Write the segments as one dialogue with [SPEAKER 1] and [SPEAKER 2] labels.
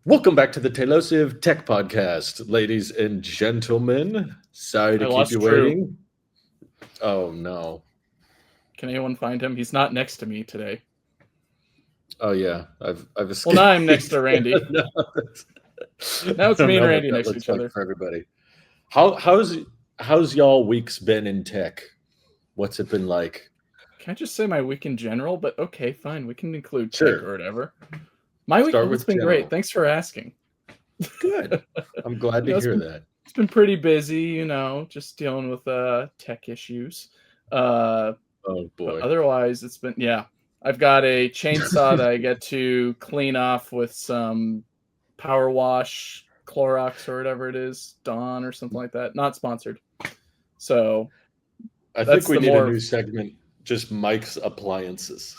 [SPEAKER 1] Welcome back to the Tailosive Tech Podcast, ladies and gentlemen. Sorry
[SPEAKER 2] I
[SPEAKER 1] to keep
[SPEAKER 2] lost
[SPEAKER 1] you
[SPEAKER 2] Drew.
[SPEAKER 1] waiting. Oh no.
[SPEAKER 2] Can anyone find him? He's not next to me today.
[SPEAKER 1] Oh yeah. I've
[SPEAKER 2] Well,
[SPEAKER 1] escaped.
[SPEAKER 2] now I'm next to Randy.
[SPEAKER 1] No,
[SPEAKER 2] Now it's
[SPEAKER 1] I don't
[SPEAKER 2] me and
[SPEAKER 1] know what
[SPEAKER 2] Randy
[SPEAKER 1] that
[SPEAKER 2] next to
[SPEAKER 1] looks
[SPEAKER 2] each
[SPEAKER 1] like
[SPEAKER 2] other.
[SPEAKER 1] for everybody. How's y'all weeks been in tech? What's it been like?
[SPEAKER 2] Can I just say my week in general? But okay, fine. We can include tech
[SPEAKER 1] Sure.
[SPEAKER 2] or whatever. My week,
[SPEAKER 1] Start
[SPEAKER 2] it's
[SPEAKER 1] with
[SPEAKER 2] been
[SPEAKER 1] general.
[SPEAKER 2] great. Thanks for asking.
[SPEAKER 1] Good. I'm glad to hear that.
[SPEAKER 2] It's been pretty busy, just dealing with tech issues.
[SPEAKER 1] Oh
[SPEAKER 2] But
[SPEAKER 1] boy.
[SPEAKER 2] otherwise, it's been, yeah. I've got a chainsaw that I get to clean off with some power wash, Clorox or whatever it is, Dawn or something like that. Not sponsored. So
[SPEAKER 1] I think
[SPEAKER 2] that's
[SPEAKER 1] we
[SPEAKER 2] the
[SPEAKER 1] need a
[SPEAKER 2] more
[SPEAKER 1] new segment, just Mike's appliances.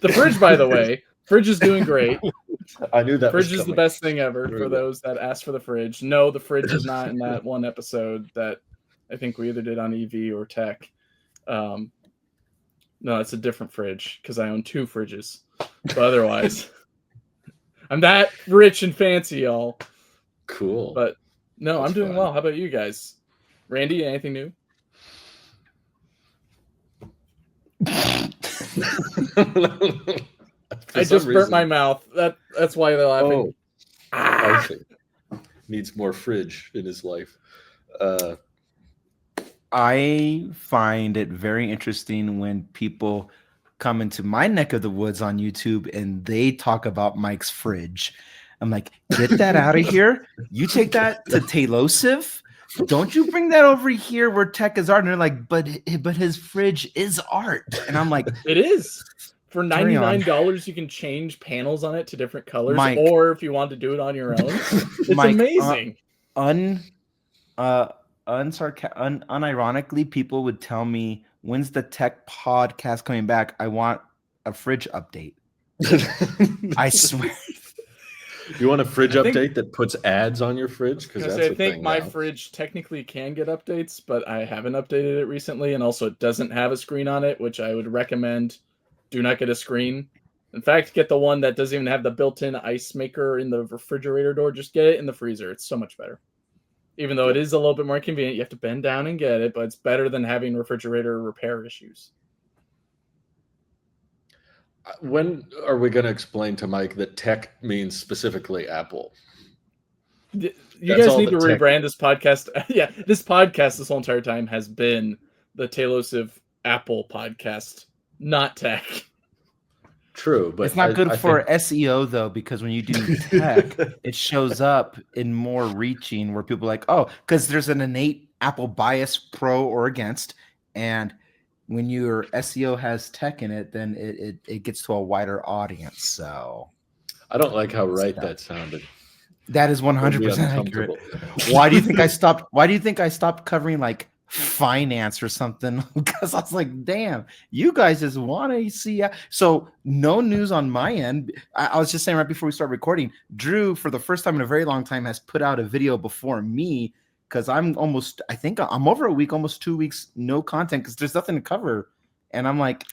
[SPEAKER 2] the fridge, by the way. Fridge is doing great.
[SPEAKER 1] I knew that was
[SPEAKER 2] Fridge is the
[SPEAKER 1] coming.
[SPEAKER 2] best thing ever
[SPEAKER 1] Very
[SPEAKER 2] for
[SPEAKER 1] well.
[SPEAKER 2] those that asked for the fridge. No, the fridge is not in that one episode that I think we either did on EV or tech. No, it's a different fridge because I own two fridges. But otherwise, I'm that rich and fancy, y'all.
[SPEAKER 1] Cool.
[SPEAKER 2] But no,
[SPEAKER 1] That's
[SPEAKER 2] I'm doing
[SPEAKER 1] fun.
[SPEAKER 2] well. How about you guys? Randy, anything new? I just burnt my mouth. That's why they're laughing.
[SPEAKER 1] I see. Needs more fridge in his life.
[SPEAKER 3] I find it very interesting when people come into my neck of the woods on YouTube and they talk about Mike's fridge. I'm like, get that out of here. You take that to Tailosive. Don't you bring that over here where tech is art. And they're like, but his fridge is art. And I'm like,
[SPEAKER 2] it is. For
[SPEAKER 3] Carry on.
[SPEAKER 2] $99, you can change panels on it to different colors,
[SPEAKER 3] Mike.
[SPEAKER 2] or if you want to do it on your own, it's
[SPEAKER 3] Mike,
[SPEAKER 2] amazing.
[SPEAKER 3] Unironically, people would tell me, when's the tech podcast coming back? I want a fridge update. I swear.
[SPEAKER 1] You want a fridge update that puts ads on your fridge? Because that's
[SPEAKER 2] I think my fridge technically can get updates, but I haven't updated it recently, and also it doesn't have a screen on it, which I would recommend. Do not get a screen. In fact, get the one that doesn't even have the built-in ice maker in the refrigerator door. Just get it in the freezer. It's so much better. Even though it is a little bit more inconvenient, you have to bend down and get it, but it's better than having refrigerator repair issues.
[SPEAKER 1] When are we going to explain to Mike that tech means specifically Apple?
[SPEAKER 2] You guys need to rebrand this podcast. Yeah, this podcast this whole entire time has been the Tailosive Apple podcast, not tech.
[SPEAKER 1] True, but
[SPEAKER 3] it's not good for SEO though, because when you do tech, it shows up in more reaching where people are like, oh, because there's an innate Apple bias pro or against, and when your SEO has tech in it, then it gets to a wider audience. So
[SPEAKER 1] I don't like how that sounded.
[SPEAKER 3] That is 100% accurate. Why do you think I stopped? Why do you think I stopped covering like finance or something? Because I was like, damn, you guys just want to see. So no news on my end. I was just saying right before we start recording, Drew, for the first time in a very long time, has put out a video before me, because I think I'm over a week, almost 2 weeks, no content because there's nothing to cover. And I'm like,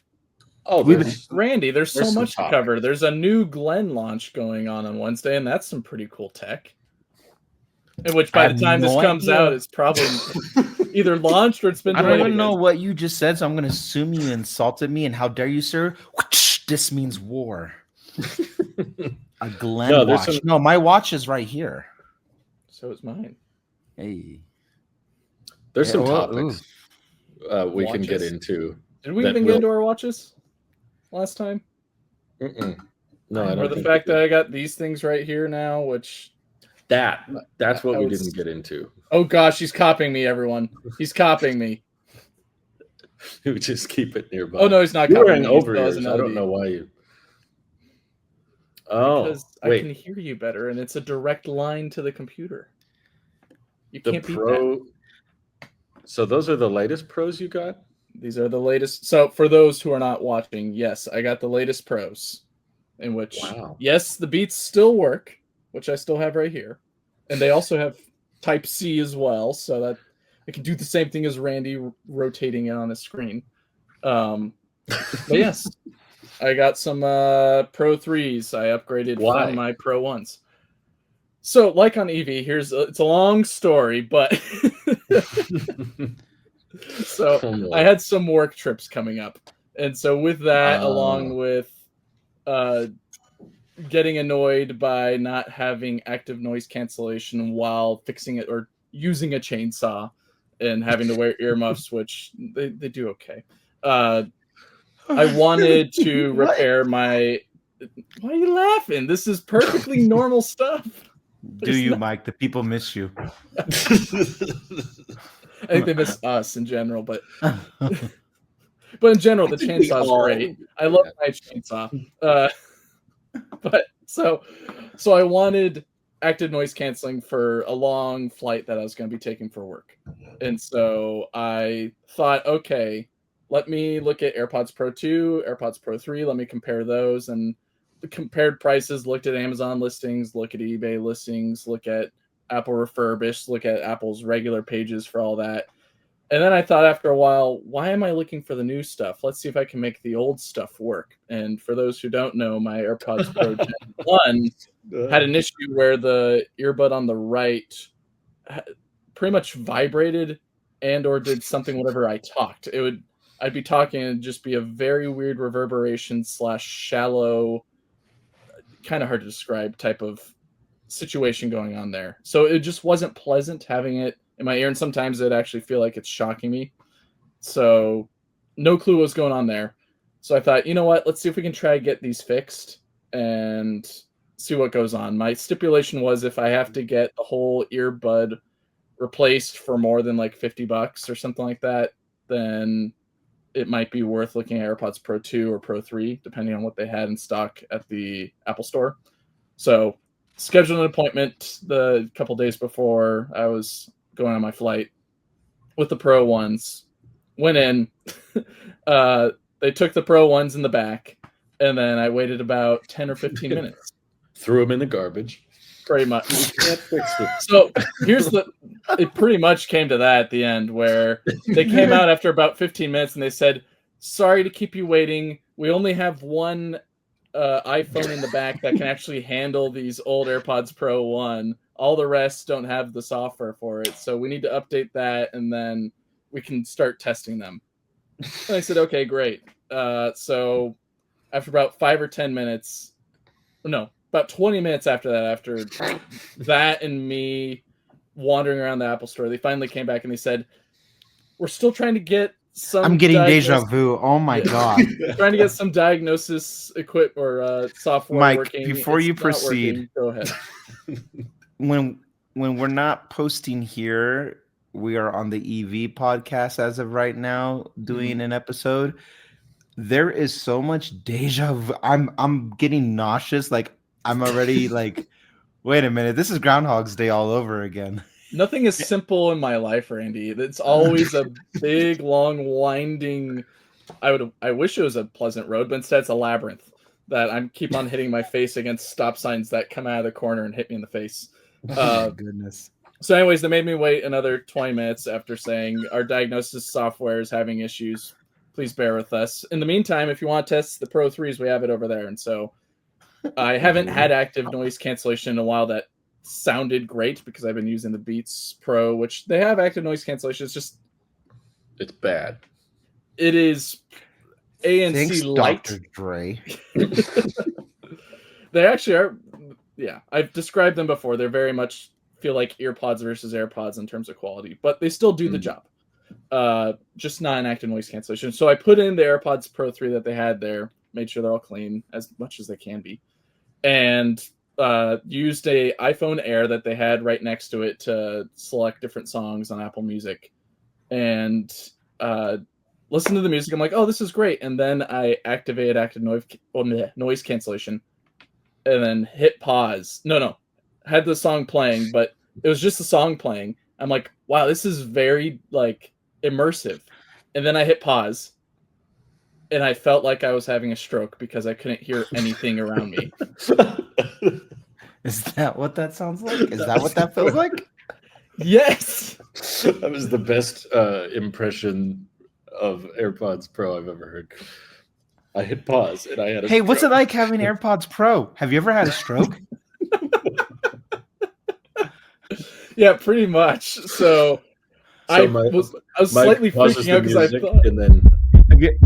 [SPEAKER 2] oh, Randy, there's so much to cover. There's a new Glen launch going on Wednesday, and that's some pretty cool tech. In which by the time this comes out, it's probably either launched or it's been.
[SPEAKER 3] I don't even know what you just said, so I'm going to assume you insulted me. And how dare you, sir? This means war. A Glen watch. No, my watch is right here.
[SPEAKER 2] So is mine.
[SPEAKER 3] Hey,
[SPEAKER 1] there's some topics we can get into.
[SPEAKER 2] Did we even get into our watches last time?
[SPEAKER 1] No, I don't.
[SPEAKER 2] Or the fact that I got these things right here now, which.
[SPEAKER 1] That's what we didn't get into.
[SPEAKER 2] Oh gosh, he's copying me, everyone. He's copying me.
[SPEAKER 1] You just keep it nearby.
[SPEAKER 2] Oh no, he's not.
[SPEAKER 1] You're wearing over-ears. I don't know why you. Oh,
[SPEAKER 2] because I can hear you better, and it's a direct line to the computer. You can't beat that.
[SPEAKER 1] So those are the latest Pros you got?
[SPEAKER 2] These are the latest. So for those who are not watching, yes, I got the latest Pros, in which yes, the Beats still work, which I still have right here. And they also have Type-C as well, so that I can do the same thing as Randy rotating it on the screen. But yes, I got some Pro 3s. I upgraded
[SPEAKER 1] Why?
[SPEAKER 2] from my Pro 1s. So, like on EV, it's a long story, but so I had some work trips coming up. And so with that, along with getting annoyed by not having active noise cancellation while fixing it or using a chainsaw and having to wear earmuffs, which they do okay. I wanted to repair my... Why are you laughing? This is perfectly normal stuff.
[SPEAKER 3] Do you, Mike? The people miss you.
[SPEAKER 2] I think they miss us in general, but in general, the chainsaw is great. I love my chainsaw. But so I wanted active noise canceling for a long flight that I was going to be taking for work. And so I thought, okay, let me look at AirPods Pro 2, AirPods Pro 3. Let me compare those, and compared prices, looked at Amazon listings, look at eBay listings, look at Apple refurbished, look at Apple's regular pages for all that. And then I thought after a while, why am I looking for the new stuff? Let's see if I can make the old stuff work. And for those who don't know, my AirPods Pro Gen 1 had an issue where the earbud on the right pretty much vibrated and or did something whenever I talked. I'd be talking and it'd just be a very weird reverberation / shallow, kind of hard to describe type of situation going on there. So it just wasn't pleasant having it in my ear, and sometimes it actually feel like it's shocking me. So no clue what's going on there. So I thought, you know what, let's see if we can try to get these fixed and see what goes on. My stipulation was if I have to get the whole earbud replaced for more than like $50 or something like that, then it might be worth looking at AirPods Pro 2 or Pro 3, depending on what they had in stock at the Apple Store. So scheduled an appointment the couple days before I was going on my flight with the Pro 1s. Went in. They took the Pro 1s in the back, and then I waited about 10 or 15 minutes.
[SPEAKER 1] Threw them in the garbage.
[SPEAKER 2] Pretty much.
[SPEAKER 1] Can't fix it.
[SPEAKER 2] So it pretty much came to that at the end, where they came out after about 15 minutes and they said, sorry to keep you waiting. We only have one iPhone in the back that can actually handle these old AirPods Pro 1. All the rest don't have the software for it. So we need to update that, and then we can start testing them. And I said, okay, great. So after about 5 or 10 minutes, no, about 20 minutes after that and me wandering around the Apple Store, they finally came back and they said, we're still trying to get some...
[SPEAKER 3] I'm getting deja vu. Oh my God.
[SPEAKER 2] Trying to get some diagnosis or software
[SPEAKER 3] Mike,
[SPEAKER 2] working.
[SPEAKER 3] before you proceed,
[SPEAKER 2] go ahead.
[SPEAKER 3] When we're not posting here, we are on the EV podcast as of right now doing an episode. There is so much deja vu. I'm getting nauseous. Like I'm already like, wait a minute, this is Groundhog's Day all over again.
[SPEAKER 2] Nothing is simple in my life, Randy. It's always a big, long, winding... I wish it was a pleasant road, but instead it's a labyrinth that I keep on hitting my face against stop signs that come out of the corner and hit me in the face.
[SPEAKER 3] Oh, goodness.
[SPEAKER 2] So anyways, they made me wait another 20 minutes after saying, our diagnosis software is having issues. Please bear with us. In the meantime, if you want to test the Pro 3s, we have it over there. And so I haven't had active noise cancellation in a while that sounded great because I've been using the Beats Pro, which they have active noise cancellation.
[SPEAKER 1] It's bad.
[SPEAKER 2] It is ANC
[SPEAKER 3] Thanks,
[SPEAKER 2] light.
[SPEAKER 3] Dr. Dre.
[SPEAKER 2] They actually are. Yeah, I've described them before. They're very much feel like earpods versus AirPods in terms of quality, but they still do the job. Just not an active noise cancellation. So I put in the AirPods Pro 3 that they had there, made sure they're all clean as much as they can be, and used a iPhone Air that they had right next to it to select different songs on Apple Music, and listen to the music. I'm like, oh, this is great. And then I activated active noise cancellation and then hit pause. No, had the song playing, but it was just the song playing. I'm like, wow, this is very like immersive. And then I hit pause and I felt like I was having a stroke because I couldn't hear anything around me.
[SPEAKER 3] Is that what that sounds like? Is that what that feels like?
[SPEAKER 2] Yes.
[SPEAKER 1] That was the best impression of AirPods Pro I've ever heard. I hit pause and I had a
[SPEAKER 3] Hey, what's it
[SPEAKER 1] stroke.
[SPEAKER 3] like having AirPods Pro? Have you ever had a stroke?
[SPEAKER 2] Yeah, pretty much. So I was
[SPEAKER 1] Mike
[SPEAKER 2] slightly
[SPEAKER 1] pauses
[SPEAKER 2] freaking
[SPEAKER 1] the
[SPEAKER 2] out because I
[SPEAKER 1] music
[SPEAKER 2] thought
[SPEAKER 1] and then
[SPEAKER 3] Have you-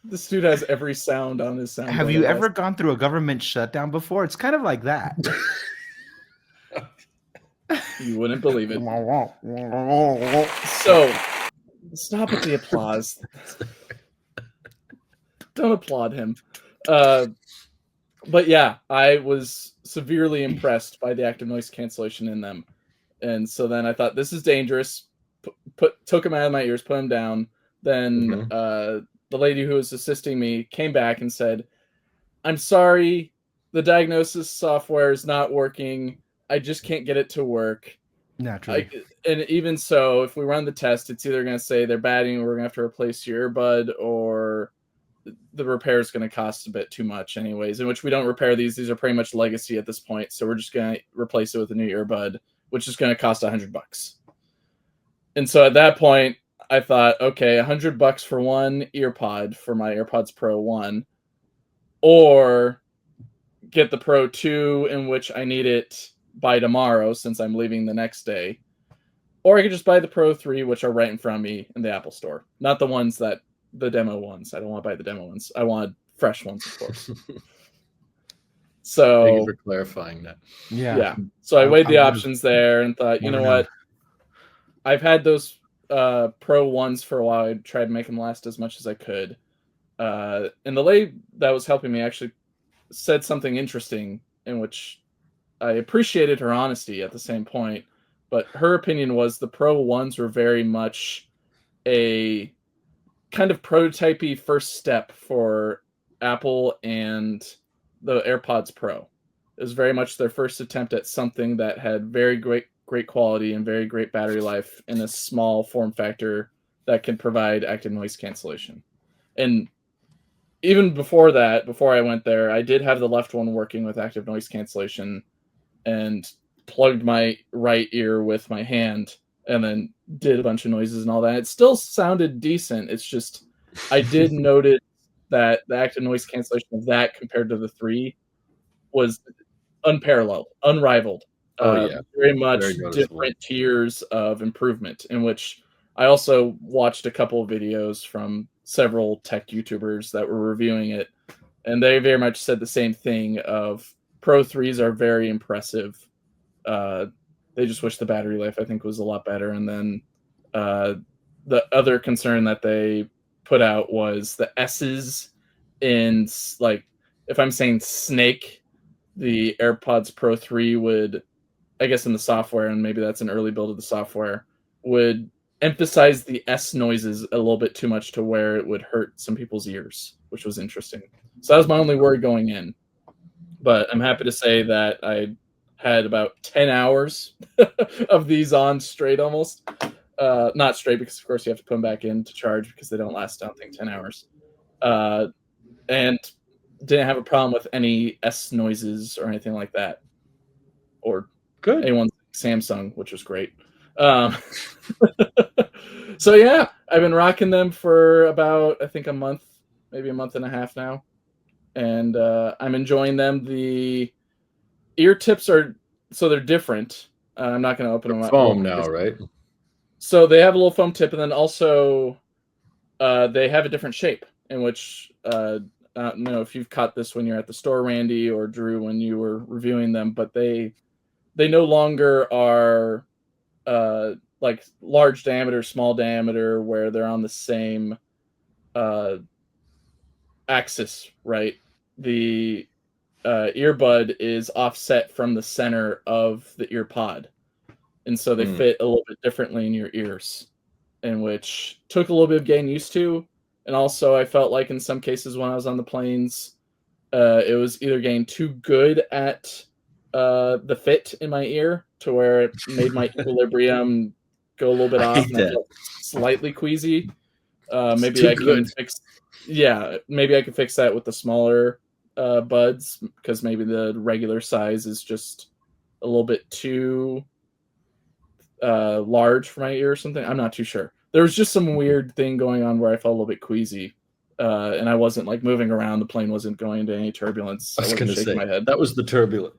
[SPEAKER 2] this dude has every sound on his soundboard.
[SPEAKER 3] Have you
[SPEAKER 2] I
[SPEAKER 3] ever
[SPEAKER 2] guess.
[SPEAKER 3] gone through a government shutdown before? It's kind of like that.
[SPEAKER 2] You wouldn't believe it. So stop with the applause. Don't applaud him. But yeah, I was severely impressed by the active noise cancellation in them. And so then I thought, this is dangerous. Took him out of my ears, put him down. Then the lady who was assisting me came back and said, I'm sorry, the diagnosis software is not working. I just can't get it to work.
[SPEAKER 3] Naturally.
[SPEAKER 2] And even so, if we run the test, it's either going to say they're batting, or we're going to have to replace your earbud, or the repair is going to cost a bit too much anyways, in which we don't repair these. These are pretty much legacy at this point. So we're just going to replace it with a new earbud, which is going to cost $100. And so at that point, I thought, okay, $100 for one earpod for my AirPods Pro 1, or get the Pro 2, in which I need it by tomorrow since I'm leaving the next day. Or I could just buy the Pro 3, which are right in front of me in the Apple Store. Not the ones that, the demo ones. I don't want to buy the demo ones. I want fresh ones, of course. So
[SPEAKER 1] thank you for clarifying that.
[SPEAKER 2] Yeah. So I weighed the options there and thought, you know what? I've had those Pro 1s for a while. I tried to make them last as much as I could. And the lady that was helping me actually said something interesting, in which I appreciated her honesty at the same point. But her opinion was the Pro 1s were very much a kind of prototypey first step for Apple and the AirPods Pro. It was very much their first attempt at something that had very great quality and very great battery life in a small form factor that can provide active noise cancellation. And even before that, before I went there, I did have the left one working with active noise cancellation and plugged my right ear with my hand and then did a bunch of noises and all that. It still sounded decent. It's just, I did notice that the active noise cancellation of that compared to the 3 was unparalleled, unrivaled. Very much different tiers of improvement, in which I also watched a couple of videos from several tech YouTubers that were reviewing it, and they very much said the same thing of Pro 3s are very impressive. They just wish the battery life, I think, was a lot better. And then the other concern that they put out was the S's in, like, if I'm saying snake, the AirPods Pro 3 would, I guess in the software, and maybe that's an early build of the software, would emphasize the S noises a little bit too much to where it would hurt some people's ears, which was interesting. So that was my only worry going in. But I'm happy to say that I had about 10 hours of these on straight almost. Not straight, because of course you have to put them back in to charge because they don't last, I don't think, 10 hours. And didn't have a problem with any S noises or anything like that. Or anyone's Samsung, which was great. So yeah, I've been rocking them for about, I think, a month, maybe a month and a half now. And I'm enjoying them. The ear tips are, so they're different. I'm not going to open them up.
[SPEAKER 1] Foam now, right?
[SPEAKER 2] So they have a little foam tip, and then also they have a different shape, in which I don't know if you've caught this when you're at the store, Randy, or Drew, when you were reviewing them, but they no longer are like large diameter, small diameter, where they're on the same axis, right? The earbud is offset from the center of the ear pod, and so they fit a little bit differently in your ears, in which took a little bit of getting used to. And also I felt like in some cases when I was on the planes, it was either getting too good at the fit in my ear to where it made my equilibrium go a little bit off, and I felt slightly queasy. Maybe I can fix maybe I can fix that with the smaller buds, because maybe the regular size is just a little bit too large for my ear or something. I'm not too sure. there was just some weird thing going on where I felt a little bit queasy. And I wasn't like moving around. The plane wasn't going into any turbulence.
[SPEAKER 1] I was going to say
[SPEAKER 2] my head.
[SPEAKER 1] that was the turbulence.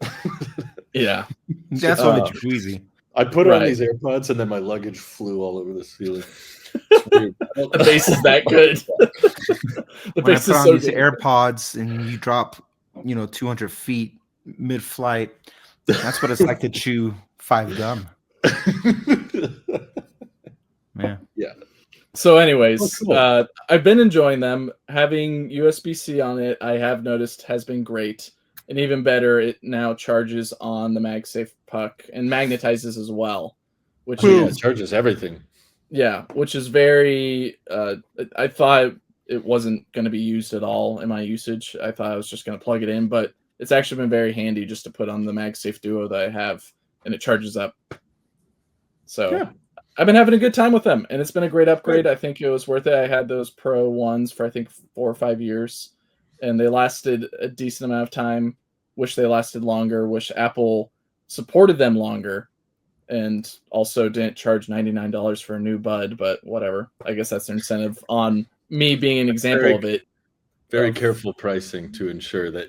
[SPEAKER 2] Yeah,
[SPEAKER 3] That's what it's queasy.
[SPEAKER 1] I put on these AirPods and then my luggage flew all over the ceiling.
[SPEAKER 2] The bass is that good. The
[SPEAKER 3] When I
[SPEAKER 2] bass
[SPEAKER 3] put
[SPEAKER 2] is
[SPEAKER 3] on
[SPEAKER 2] so
[SPEAKER 3] these
[SPEAKER 2] good.
[SPEAKER 3] AirPods and you drop, 200 feet mid-flight, that's what it's like to chew 5 gum.
[SPEAKER 1] Yeah.
[SPEAKER 2] So, anyways,
[SPEAKER 1] cool.
[SPEAKER 2] I've been enjoying them. Having USB-C on it, I have noticed has been great. And even better, it now charges on the MagSafe puck and magnetizes as well, which
[SPEAKER 1] it charges everything.
[SPEAKER 2] Yeah, which is very. I thought it wasn't going to be used at all in my usage. I thought I was just going to plug it in, but it's actually been very handy just to put on the MagSafe Duo that I have, and it charges up. So yeah. I've been having a good time with them, and it's been a great upgrade. Great. I think it was worth it. I had those Pro ones for I think 4 or 5 years, and they lasted a decent amount of time. Wish they lasted longer. Wish Apple supported them longer, and also didn't charge $99 for a new bud. But whatever. I guess that's an incentive on me being an example of it.
[SPEAKER 1] Very careful pricing to ensure that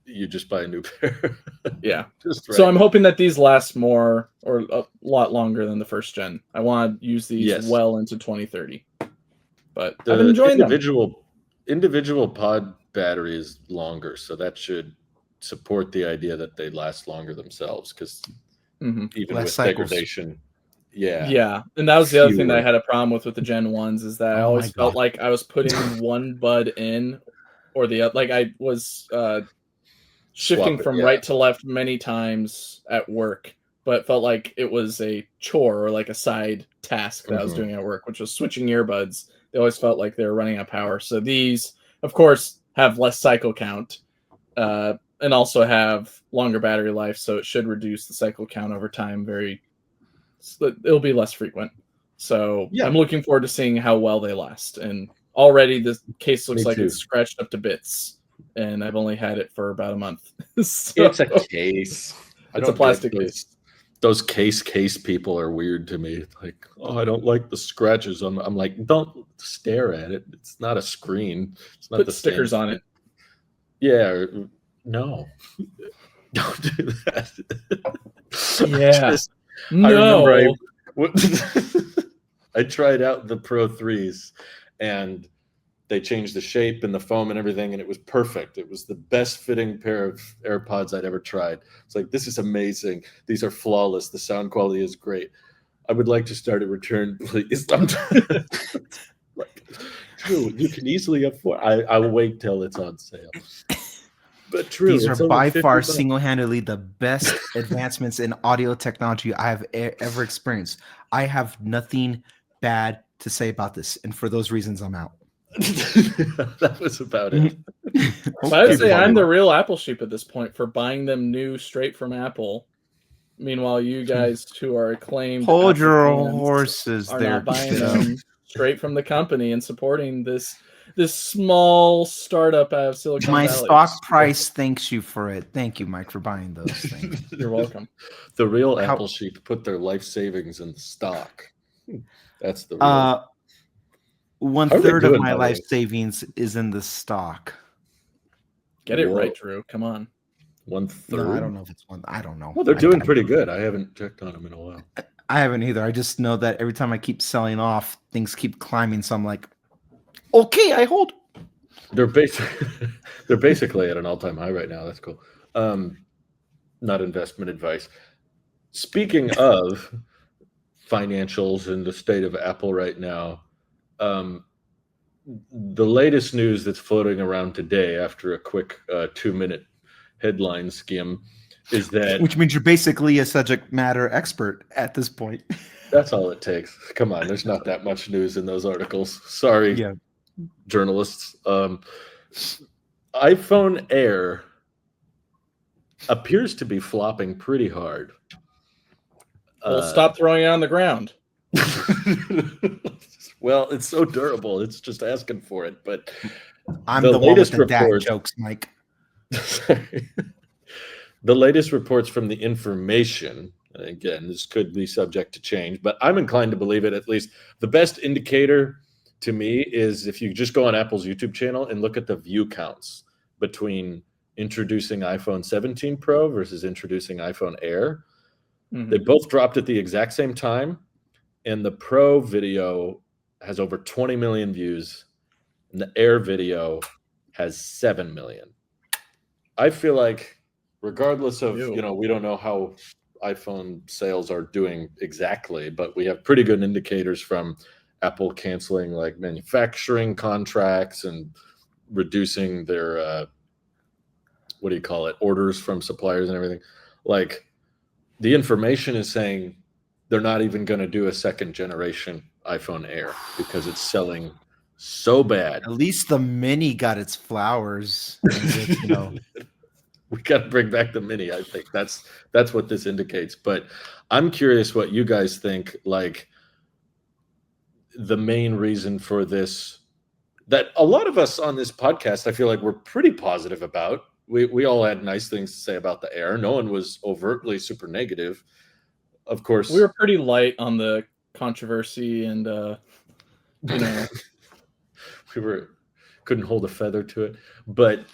[SPEAKER 1] you just buy a new pair.
[SPEAKER 2] Yeah. So I'm hoping that these last more or a lot longer than the first gen. I want to use these well into 2030. But I've been enjoying them.
[SPEAKER 1] Individual pod battery is longer, so that should support the idea that they last longer themselves, because even less with degradation.
[SPEAKER 2] Yeah. And that was the other thing that I had a problem with the Gen 1s is that I always felt like I was putting one bud in or the other. Like I was shifting from right to left many times at work, but felt like it was a chore or like a side task that I was doing at work, which was switching earbuds. They always felt like they were running out of power. So these, of course, have less cycle count and also have longer battery life, so it should reduce the cycle count over time. It'll be less frequent. So I'm looking forward to seeing how well they last. And already the case looks like it's scratched up to bits. And I've only had it for about a month.
[SPEAKER 1] So, it's a case.
[SPEAKER 2] It's a plastic case.
[SPEAKER 1] Those case people are weird to me. Like, I don't like the scratches. I'm like, don't stare at it. It's not a screen. It's not
[SPEAKER 2] Put the stickers on it.
[SPEAKER 1] Yeah. No. Don't do that.
[SPEAKER 2] Yeah. No.
[SPEAKER 1] I tried out the Pro 3s and they changed the shape and the foam and everything, and it was perfect. It was the best fitting pair of AirPods I'd ever tried. It's like, this is amazing. These are flawless. The sound quality is great. I would like to start a return, please. True, you can easily afford. I will wait till it's on sale. But true,
[SPEAKER 3] these are by far single-handedly the best advancements in audio technology I have ever experienced. I have nothing bad to say about this, and for those reasons, I'm out.
[SPEAKER 1] That was about it.
[SPEAKER 2] I'd say I'm the real Apple sheep at this point for buying them new straight from Apple. Meanwhile, you guys who are acclaimed
[SPEAKER 3] hold your horses
[SPEAKER 2] are
[SPEAKER 3] there,
[SPEAKER 2] not buying them straight from the company and supporting this small startup out of Silicon Valley.
[SPEAKER 3] My stock price thanks you for it. Thank you, Mike, for buying those things.
[SPEAKER 2] You're welcome.
[SPEAKER 1] The real Apple sheep put their life savings in the stock. That's the real.
[SPEAKER 3] 1/3 of my life savings is in the stock.
[SPEAKER 2] Get it right, Drew. Come on.
[SPEAKER 1] 1/3.
[SPEAKER 3] No, I don't know if it's one. I don't know.
[SPEAKER 1] Well, they're doing pretty good. I haven't checked on them in a while.
[SPEAKER 3] I haven't either. I just know that every time I keep selling off, things keep climbing. So I'm like, okay, I hold.
[SPEAKER 1] They're basically at an all-time high right now. That's cool. Not investment advice. Speaking of financials and the state of Apple right now, the latest news that's floating around today after a quick 2-minute headline skim is that,
[SPEAKER 3] which means you're basically a subject matter expert at this point.
[SPEAKER 1] That's all it takes. Come on, there's not that much news in those articles. Sorry, journalists. iPhone Air appears to be flopping pretty hard.
[SPEAKER 2] Well, stop throwing it on the ground.
[SPEAKER 1] Well, it's so durable. It's just asking for it. But
[SPEAKER 3] I'm the latest one with the dad jokes, Mike.
[SPEAKER 1] The latest reports from The Information Again, this could be subject to change, but I'm inclined to believe it. At least the best indicator to me is if you just go on Apple's YouTube channel and look at the view counts between introducing iPhone 17 Pro versus introducing iPhone Air. They both dropped at the exact same time, and the Pro video has over 20 million views, and the Air video has 7 million. I feel like regardless of, we don't know how iPhone sales are doing exactly, but we have pretty good indicators from Apple canceling like manufacturing contracts and reducing their orders from suppliers and everything. Like, the information is saying they're not even going to do a second generation iPhone Air because it's selling so bad.
[SPEAKER 3] At least the Mini got its flowers.
[SPEAKER 1] We got to bring back the Mini. I think that's what this indicates. But I'm curious what you guys think. Like, the main reason for this, that a lot of us on this podcast, I feel like we're pretty positive about. We all had nice things to say about the Air. No one was overtly super negative. Of course,
[SPEAKER 2] we were pretty light on the controversy, and
[SPEAKER 1] we couldn't hold a feather to it. But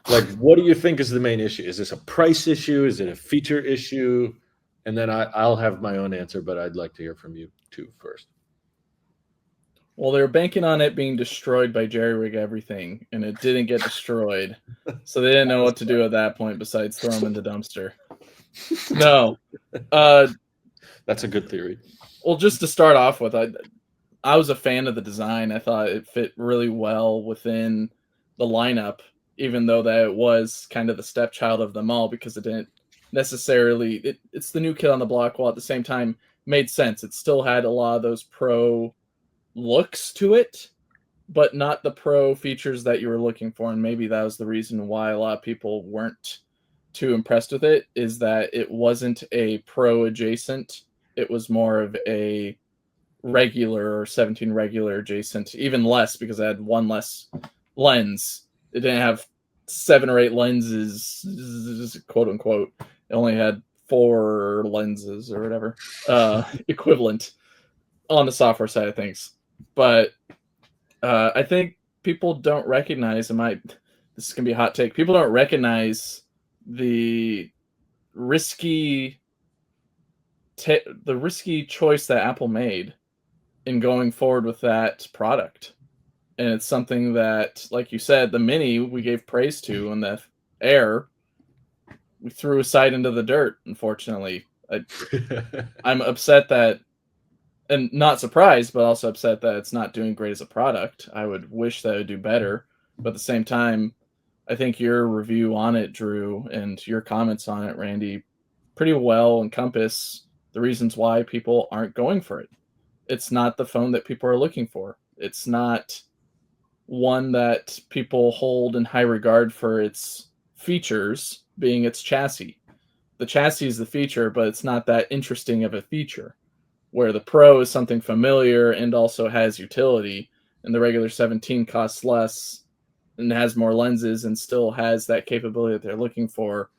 [SPEAKER 1] like, what do you think is the main issue? Is this a price issue? Is it a feature issue? And then I'll have my own answer, but I'd like to hear from you two first.
[SPEAKER 2] Well, they were banking on it being destroyed by jerry-rig everything, and it didn't get destroyed. So they didn't know what to do at that point besides throw them in the dumpster. No.
[SPEAKER 1] That's a good theory.
[SPEAKER 2] Well, just to start off with, I was a fan of the design. I thought it fit really well within the lineup, even though that it was kind of the stepchild of them all, because it didn't necessarily... It's the new kid on the block, while at the same time made sense. It still had a lot of those Pro looks to it, but not the Pro features that you were looking for. And maybe that was the reason why a lot of people weren't too impressed with it, is that it wasn't a Pro adjacent. It was more of a regular or 17 regular adjacent, even less, because it had one less lens. It didn't have 7 or 8 lenses, quote unquote. It only had 4 lenses or whatever, equivalent on the software side of things. But I think people don't recognize, this is going to be a hot take, people don't recognize the risky choice that Apple made in going forward with that product. And it's something that, like you said, the Mini we gave praise to, and the Air we threw aside into the dirt, unfortunately. I'm upset that, and not surprised, but also upset that it's not doing great as a product. I would wish that it would do better. But at the same time, I think your review on it, Drew, and your comments on it, Randy, pretty well encompass the reasons why people aren't going for it. It's not the phone that people are looking for. It's not one that people hold in high regard for its features, being its chassis. The chassis is the feature, but it's not that interesting of a feature. Where the Pro is something familiar and also has utility, and the regular 17 costs less and has more lenses and still has that capability that they're looking for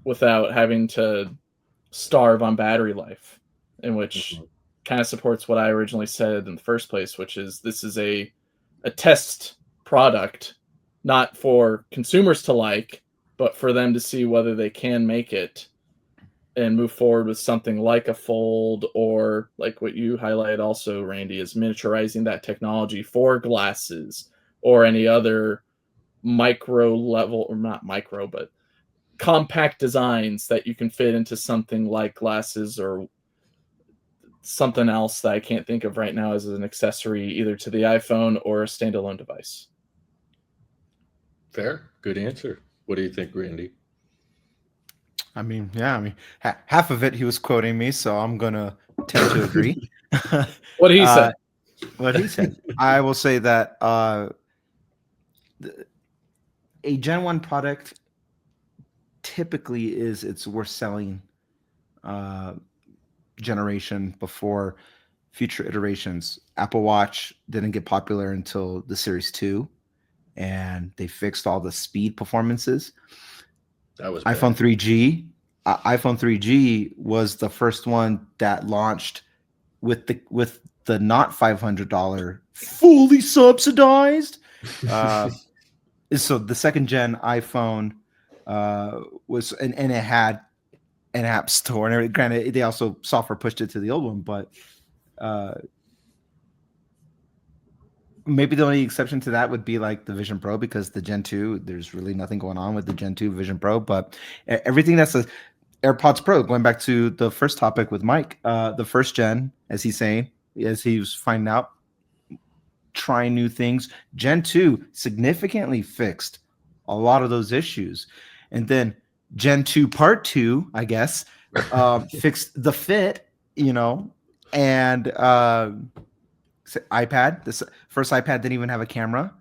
[SPEAKER 2] without having to starve on battery life, in which kind of supports what I originally said in the first place, which is this is a test product, not for consumers to like, but for them to see whether they can make it and move forward with something like a Fold, or like what you highlighted also, Randy, is miniaturizing that technology for glasses or any other micro level, or not micro, but compact designs that you can fit into something like glasses or something else that I can't think of right now as an accessory either to the iPhone or a standalone device.
[SPEAKER 1] Fair. Good answer. What do you think, Randy?
[SPEAKER 3] Half of it he was quoting me, so I'm gonna tend to agree.
[SPEAKER 2] What he said.
[SPEAKER 3] What he said. I will say that a Gen 1 product typically is its worst selling generation before future iterations. Apple Watch didn't get popular until the Series 2, and they fixed all the speed performances.
[SPEAKER 1] That was
[SPEAKER 3] iPhone
[SPEAKER 1] bad.
[SPEAKER 3] 3G iPhone 3G was the first one that launched with the not $500 fully subsidized. So the second gen iPhone was and it had an app store, and granted they also software pushed it to the old one, but maybe the only exception to that would be like the Vision Pro, because the Gen 2, there's really nothing going on with the Gen 2 Vision Pro. But everything that's a AirPods Pro, going back to the first topic with Mike, the first gen, as he's saying, as he was finding out, trying new things. Gen 2 significantly fixed a lot of those issues. And then Gen 2 Part 2, I guess, fixed the fit, and iPad. This first iPad didn't even have a camera.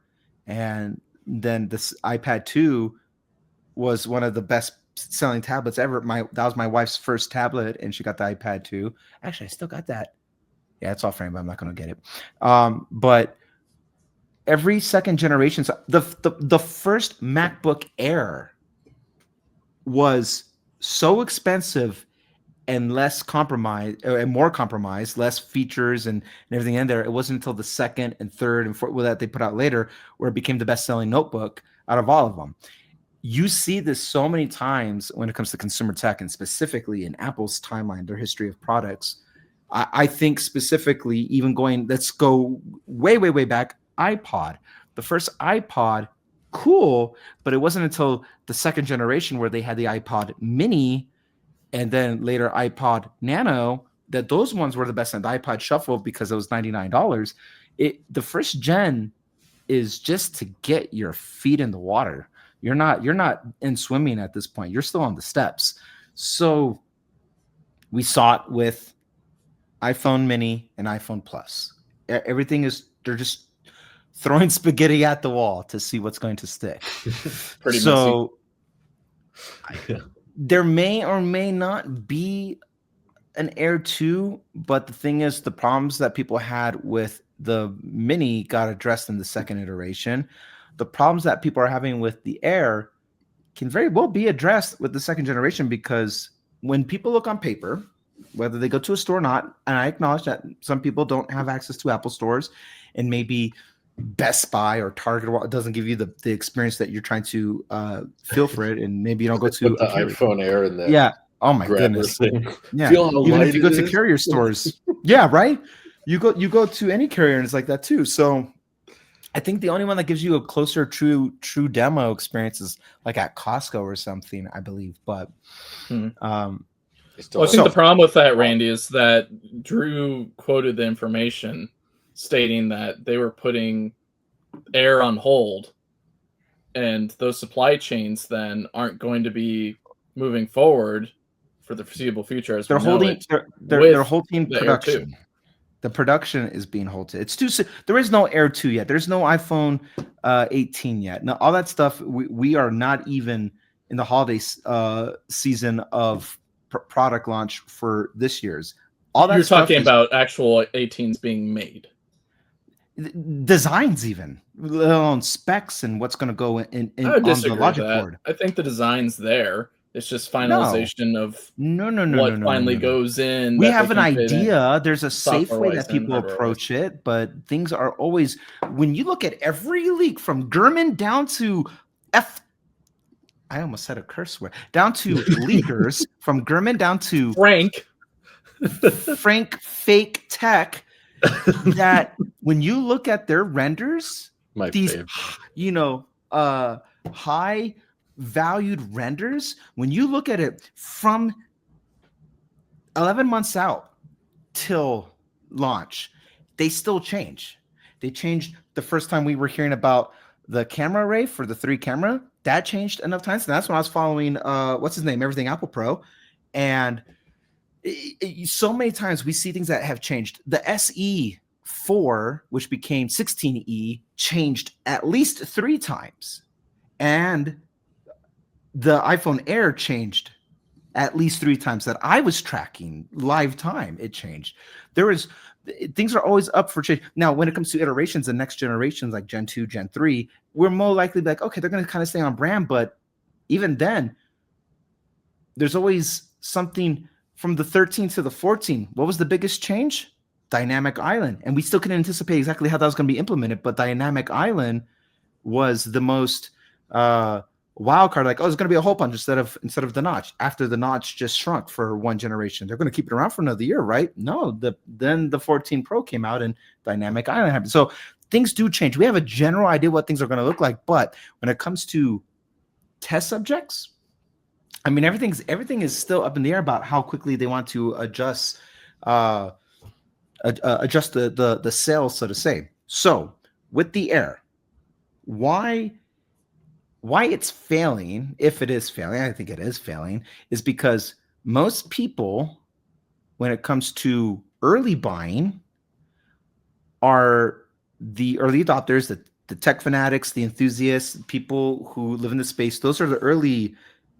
[SPEAKER 3] And then this iPad 2 was one of the best selling tablets ever. That was my wife's first tablet, and she got the iPad 2. Actually, I still got that. Yeah, it's off frame, but I'm not going to get it. But every second generation, so the first MacBook Air was so expensive and less compromised, and more compromised, less features and everything in there. It wasn't until the second and third and fourth that they put out later where it became the best-selling notebook out of all of them. You see this so many times when it comes to consumer tech, and specifically in Apple's timeline, their history of products. I think specifically, even let's go way, way, way back, iPod. The first iPod, cool, but it wasn't until the second generation where they had the iPod Mini and then later iPod Nano that those ones were the best. And the iPod Shuffle, because it was $99. The first gen is just to get your feet in the water. You're not in swimming at this point. You're still on the steps. So we saw it with iPhone Mini and iPhone Plus. Everything they're just throwing spaghetti at the wall to see what's going to stick.
[SPEAKER 2] Pretty messy.
[SPEAKER 3] There may or may not be an Air 2, but the thing is, the problems that people had with the Mini got addressed in the second iteration. The problems that people are having with the Air can very well be addressed with the second generation, because when people look on paper, whether they go to a store or not, and I acknowledge that some people don't have access to Apple stores, and maybe Best Buy or Target doesn't give you the experience that you're trying to feel for it, and maybe you don't go to
[SPEAKER 1] the iPhone Air and the
[SPEAKER 3] yeah. Oh my goodness.
[SPEAKER 1] Thing.
[SPEAKER 3] Yeah. Even if you go to carrier stores, yeah, right. You go to any carrier and it's like that too. So I think the only one that gives you a closer true demo experience is like at Costco or something, I believe. But
[SPEAKER 2] I think the problem with that, Randy, is that Drew quoted the information stating that they were putting Air on hold, and those supply chains then aren't going to be moving forward for the foreseeable future. As
[SPEAKER 3] they're holding production. The production is being halted. It's too soon. There is no Air 2 yet. There's no iPhone 18 yet. Now, all that stuff, we are not even in the holiday season of product launch for this year's. All that
[SPEAKER 2] You're talking about actual 18s being made.
[SPEAKER 3] Designs, even let alone specs and what's going to go in on the logic board.
[SPEAKER 2] I think the design's there. It's just finalization of what finally goes in.
[SPEAKER 3] We have an idea. There's a safe way that people approach it, but things are always, when you look at every leak from Gurman down to I almost said a curse word, down to leakers, from Gurman down to Frank Fake Tech, that when you look at their renders, high valued renders, when you look at it from 11 months out till launch, they still change. They changed the first time we were hearing about the camera array for the 3 camera. That changed enough times. And that's when I was following what's his name, Everything Apple Pro. And so many times we see things that have changed. The SE4, which became 16E, changed at least 3 times. And the iPhone Air changed at least 3 times that I was tracking live time. It changed. Things are always up for change. Now, when it comes to iterations and next generations like Gen 2, Gen 3, we're more likely to be like, okay, they're going to kind of stay on brand. But even then, there's always something from the 13 to the 14. What was the biggest change? Dynamic Island. And we still couldn't anticipate exactly how that was going to be implemented, but Dynamic Island was the most wild card. Like, oh, it's going to be a hole punch instead of the notch. After the notch just shrunk for one generation, they're going to keep it around for another year, right? No, then the 14 Pro came out and Dynamic Island happened. So things do change. We have a general idea what things are going to look like, but when it comes to test subjects, I mean, everything is still up in the air about how quickly they want to adjust the sales, so to say. So with the Air, why it's failing, if it is failing, I think it is failing, is because most people, when it comes to early buying, are the early adopters, the tech fanatics, the enthusiasts, people who live in the space. Those are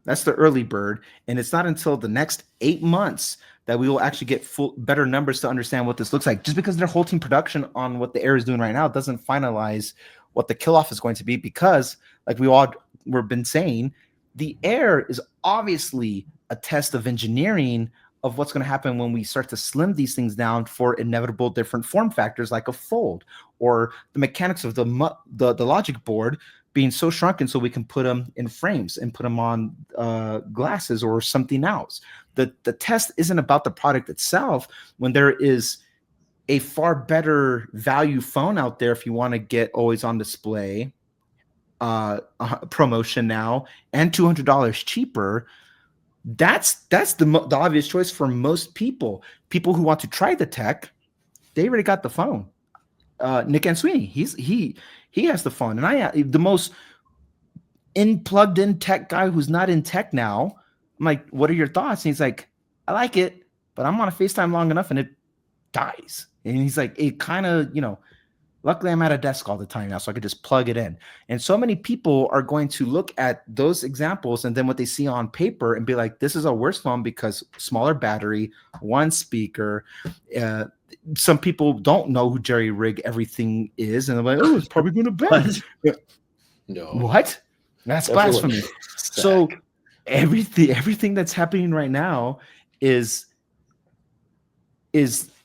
[SPEAKER 3] that's the early bird. And it's not until the next 8 months that we will actually get better numbers to understand what this looks like. Just because they're halting production on what the Air is doing right now doesn't finalize what the kill off is going to be, because like we've been saying, the Air is obviously a test of engineering of what's going to happen when we start to slim these things down for inevitable different form factors like a fold, or the mechanics of the logic board being so shrunken so we can put them in frames and put them on glasses or something else. The test isn't about the product itself, when there is a far better value phone out there if you want to get always on display promotion now and $200 cheaper. That's the obvious choice for most people. People who want to try the tech, they already got the phone. Nick and Sweeney, he has the phone, and I the most plugged in tech guy who's not in tech now. I'm like, what are your thoughts? And he's like, I like it, but I'm on a FaceTime long enough and it dies. And he's like, it kind of, luckily I'm at a desk all the time now, so I could just plug it in. And so many people are going to look at those examples and then what they see on paper and be like, this is a worse phone because smaller battery, one speaker. Some people don't know who Jerry Rig everything is, and they're like, oh, it's probably going to bend.
[SPEAKER 1] No.
[SPEAKER 3] What? That's blasphemy. So everything that's happening right now is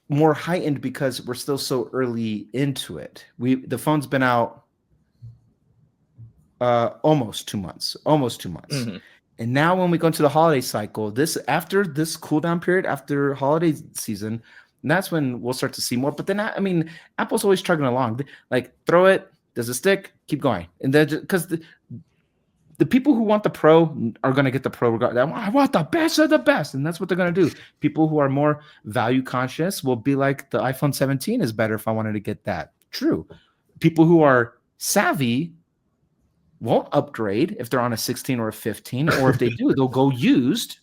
[SPEAKER 3] more heightened because we're still so early into it. The phone's been out almost 2 months. Mm-hmm. And now when we go into the holiday cycle, after this cool down period, after holiday season, that's when we'll start to see more. But then, I mean, Apple's always chugging along. Like, throw it, does it stick? Keep going. And then, because the people who want the Pro are going to get the Pro regardless. I want the best of the best. And that's what they're going to do. People who are more value conscious will be like, the iPhone 17 is better if I wanted to get that. True. People who are savvy won't upgrade if they're on a 16 or a 15, or if they do, they'll go used.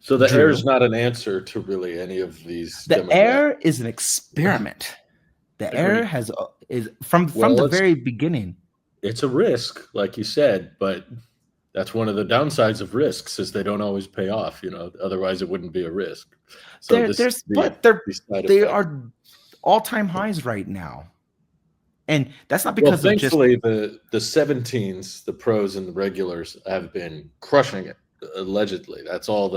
[SPEAKER 1] So the Air is not an answer to really any of these.
[SPEAKER 3] The Air is an experiment. The Air is from the very beginning.
[SPEAKER 1] It's a risk, like you said, but that's one of the downsides of risks, is they don't always pay off. Otherwise it wouldn't be a risk. So
[SPEAKER 3] they are all-time highs right now, and that's not because
[SPEAKER 1] thankfully the 17s, the Pros and the regulars have been crushing it. Allegedly, that's all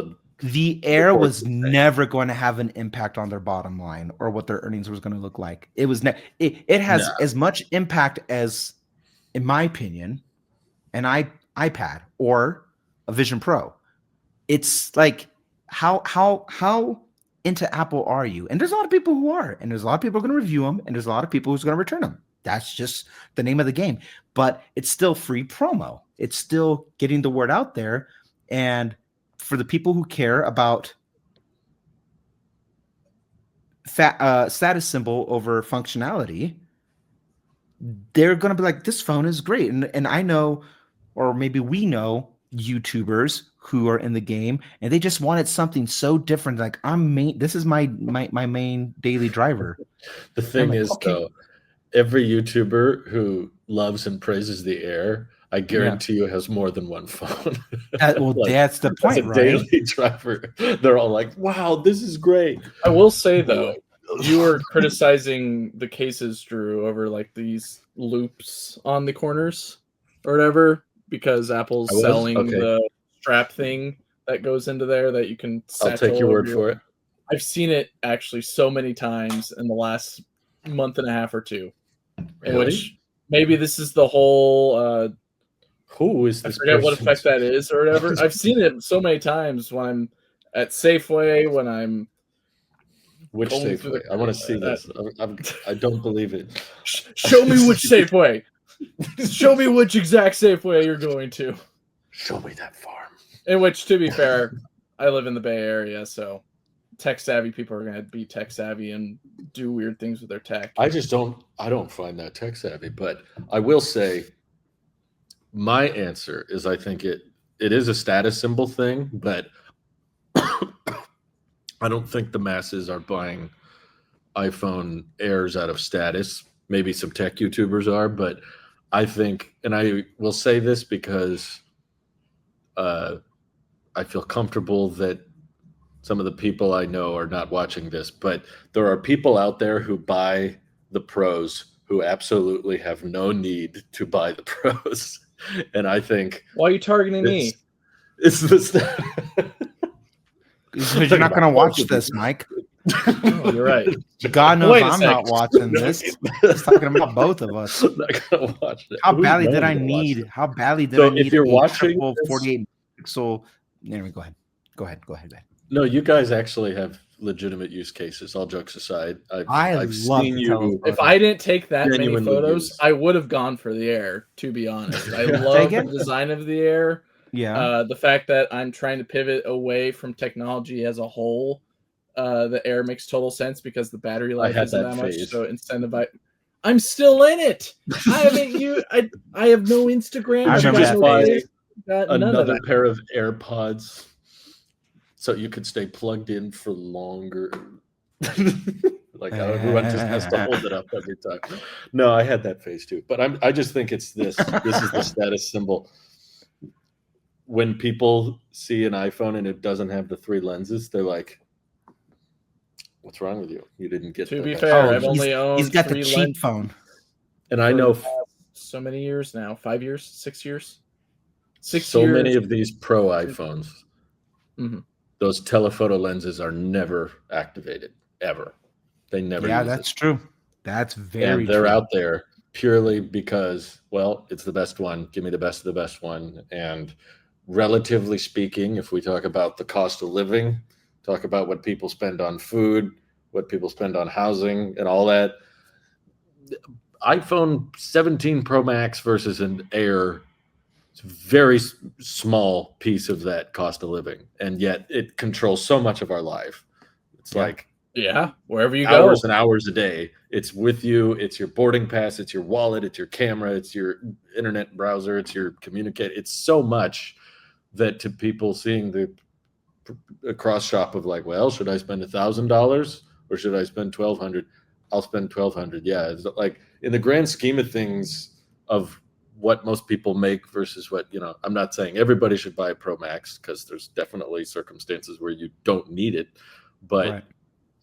[SPEAKER 3] the Air was never going to have an impact on their bottom line or what their earnings was going to look like. It was it has as much impact as, in my opinion, an iPad or a Vision Pro. It's like, how into Apple are you? And there's a lot of people who are, and there's a lot of people who are going to review them, and there's a lot of people who's going to return them. That's just the name of the game. But it's still free promo. It's still getting the word out there. And for the people who care about status symbol over functionality, they're going to be like, this phone is great. And I know, or maybe we know, YouTubers who are in the game and they just wanted something so different. Like, this is my main daily driver.
[SPEAKER 1] The thing is, though, every YouTuber who loves and praises the Air, I guarantee you, has more than one phone.
[SPEAKER 3] That's the point, right?
[SPEAKER 1] Daily driver, they're all like, wow, this is great.
[SPEAKER 2] I will say, though, you were criticizing the cases, Drew, over like these loops on the corners or whatever, because Apple's selling the strap thing that goes into there that you can
[SPEAKER 1] I'll take your word for it.
[SPEAKER 2] I've seen it actually so many times in the last month and a half or two.
[SPEAKER 1] Really?
[SPEAKER 2] In which maybe this is the whole
[SPEAKER 1] who is this?
[SPEAKER 2] I forget what effect that is or whatever. I've seen it so many times when I'm at Safeway, when I'm
[SPEAKER 1] which Safeway? I want to see this. I don't believe it.
[SPEAKER 2] Show me which Safeway. Show me which exact Safeway you're going to.
[SPEAKER 1] Show me that farm.
[SPEAKER 2] In which, to be fair, I live in the Bay Area, so tech-savvy people are going to be tech-savvy and do weird things with their tech.
[SPEAKER 1] I don't find that tech-savvy, but I will say my answer is I think it is a status symbol thing, but I don't think the masses are buying iPhone Airs out of status. Maybe some tech YouTubers are, but I think, and I will say this because I feel comfortable that some of the people I know are not watching this, but there are people out there who buy the Pros who absolutely have no need to buy the Pros. And I think...
[SPEAKER 2] Why are you targeting me?
[SPEAKER 1] It's this...
[SPEAKER 3] Because you're not going to watch this, Mike.
[SPEAKER 2] Oh, you're right.
[SPEAKER 3] God knows I'm not watching this. He's talking about both of us.
[SPEAKER 1] I'm not gonna watch it.
[SPEAKER 3] How badly did I need? How badly did I need?
[SPEAKER 1] If you're watching
[SPEAKER 3] 48 pixel, anyway, go ahead.
[SPEAKER 1] No, you guys actually have legitimate use cases. All jokes aside, I've seen you.
[SPEAKER 2] If I didn't take that many photos, I would have gone for the Air. To be honest, I love the design of the Air.
[SPEAKER 3] Yeah.
[SPEAKER 2] The fact that I'm trying to pivot away from technology as a whole, the Air makes total sense because the battery life isn't that much. So I'm still in it. I haven't I have no Instagram.
[SPEAKER 3] I remember that
[SPEAKER 1] phase. Another pair of AirPods, so you could stay plugged in for longer. Like everyone just has to hold it up every time. No, I had that phase too, but I just think it's this. This is the status symbol. When people see an iPhone and it doesn't have the 3 lenses, they're like, "What's wrong with you? You didn't get."
[SPEAKER 2] To be fair, I've only owned.
[SPEAKER 3] He's got the cheap phone,
[SPEAKER 2] and I know so many years now. 5 years, 6 years, 6
[SPEAKER 1] so
[SPEAKER 2] years.
[SPEAKER 1] Many of these Pro iPhones, those telephoto lenses are never activated ever. They never.
[SPEAKER 3] Yeah, that's true. That's very.
[SPEAKER 1] And they're out there purely because, well, it's the best one. Give me the best of the best one. And relatively speaking, if we talk about the cost of living, talk about what people spend on food, what people spend on housing, and all that. iPhone 17 Pro Max versus an Air, it's a very small piece of that cost of living, and yet it controls so much of our life. It's like
[SPEAKER 2] wherever you
[SPEAKER 1] go, hours
[SPEAKER 2] go,
[SPEAKER 1] and hours a day. It's with you. It's your boarding pass. It's your wallet. It's your camera. It's your internet browser. It's your communicate. It's so much that to people seeing the cross shop of like, well, should I spend $1,000 or should I spend $1,200? I'll spend $1,200. Yeah, it's like in the grand scheme of things of what most people make versus what, I'm not saying everybody should buy a Pro Max because there's definitely circumstances where you don't need it, but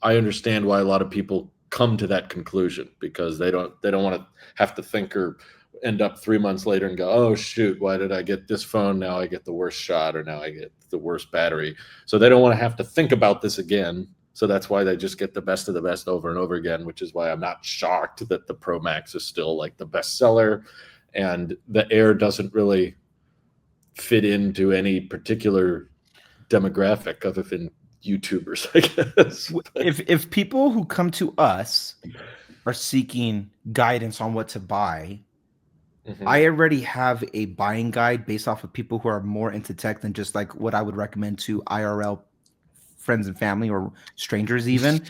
[SPEAKER 1] I understand why a lot of people come to that conclusion because they don't want to have to think or end up 3 months later and go, oh shoot, why did I get this phone? Now I get the worst shot, or now I get the worst battery. So they don't want to have to think about this again. So that's why they just get the best of the best over and over again, which is why I'm not shocked that the Pro Max is still like the best seller, and the Air doesn't really fit into any particular demographic other than YouTubers, I guess.
[SPEAKER 3] If people who come to us are seeking guidance on what to buy, I already have a buying guide based off of people who are more into tech than just like what I would recommend to IRL friends and family or strangers even.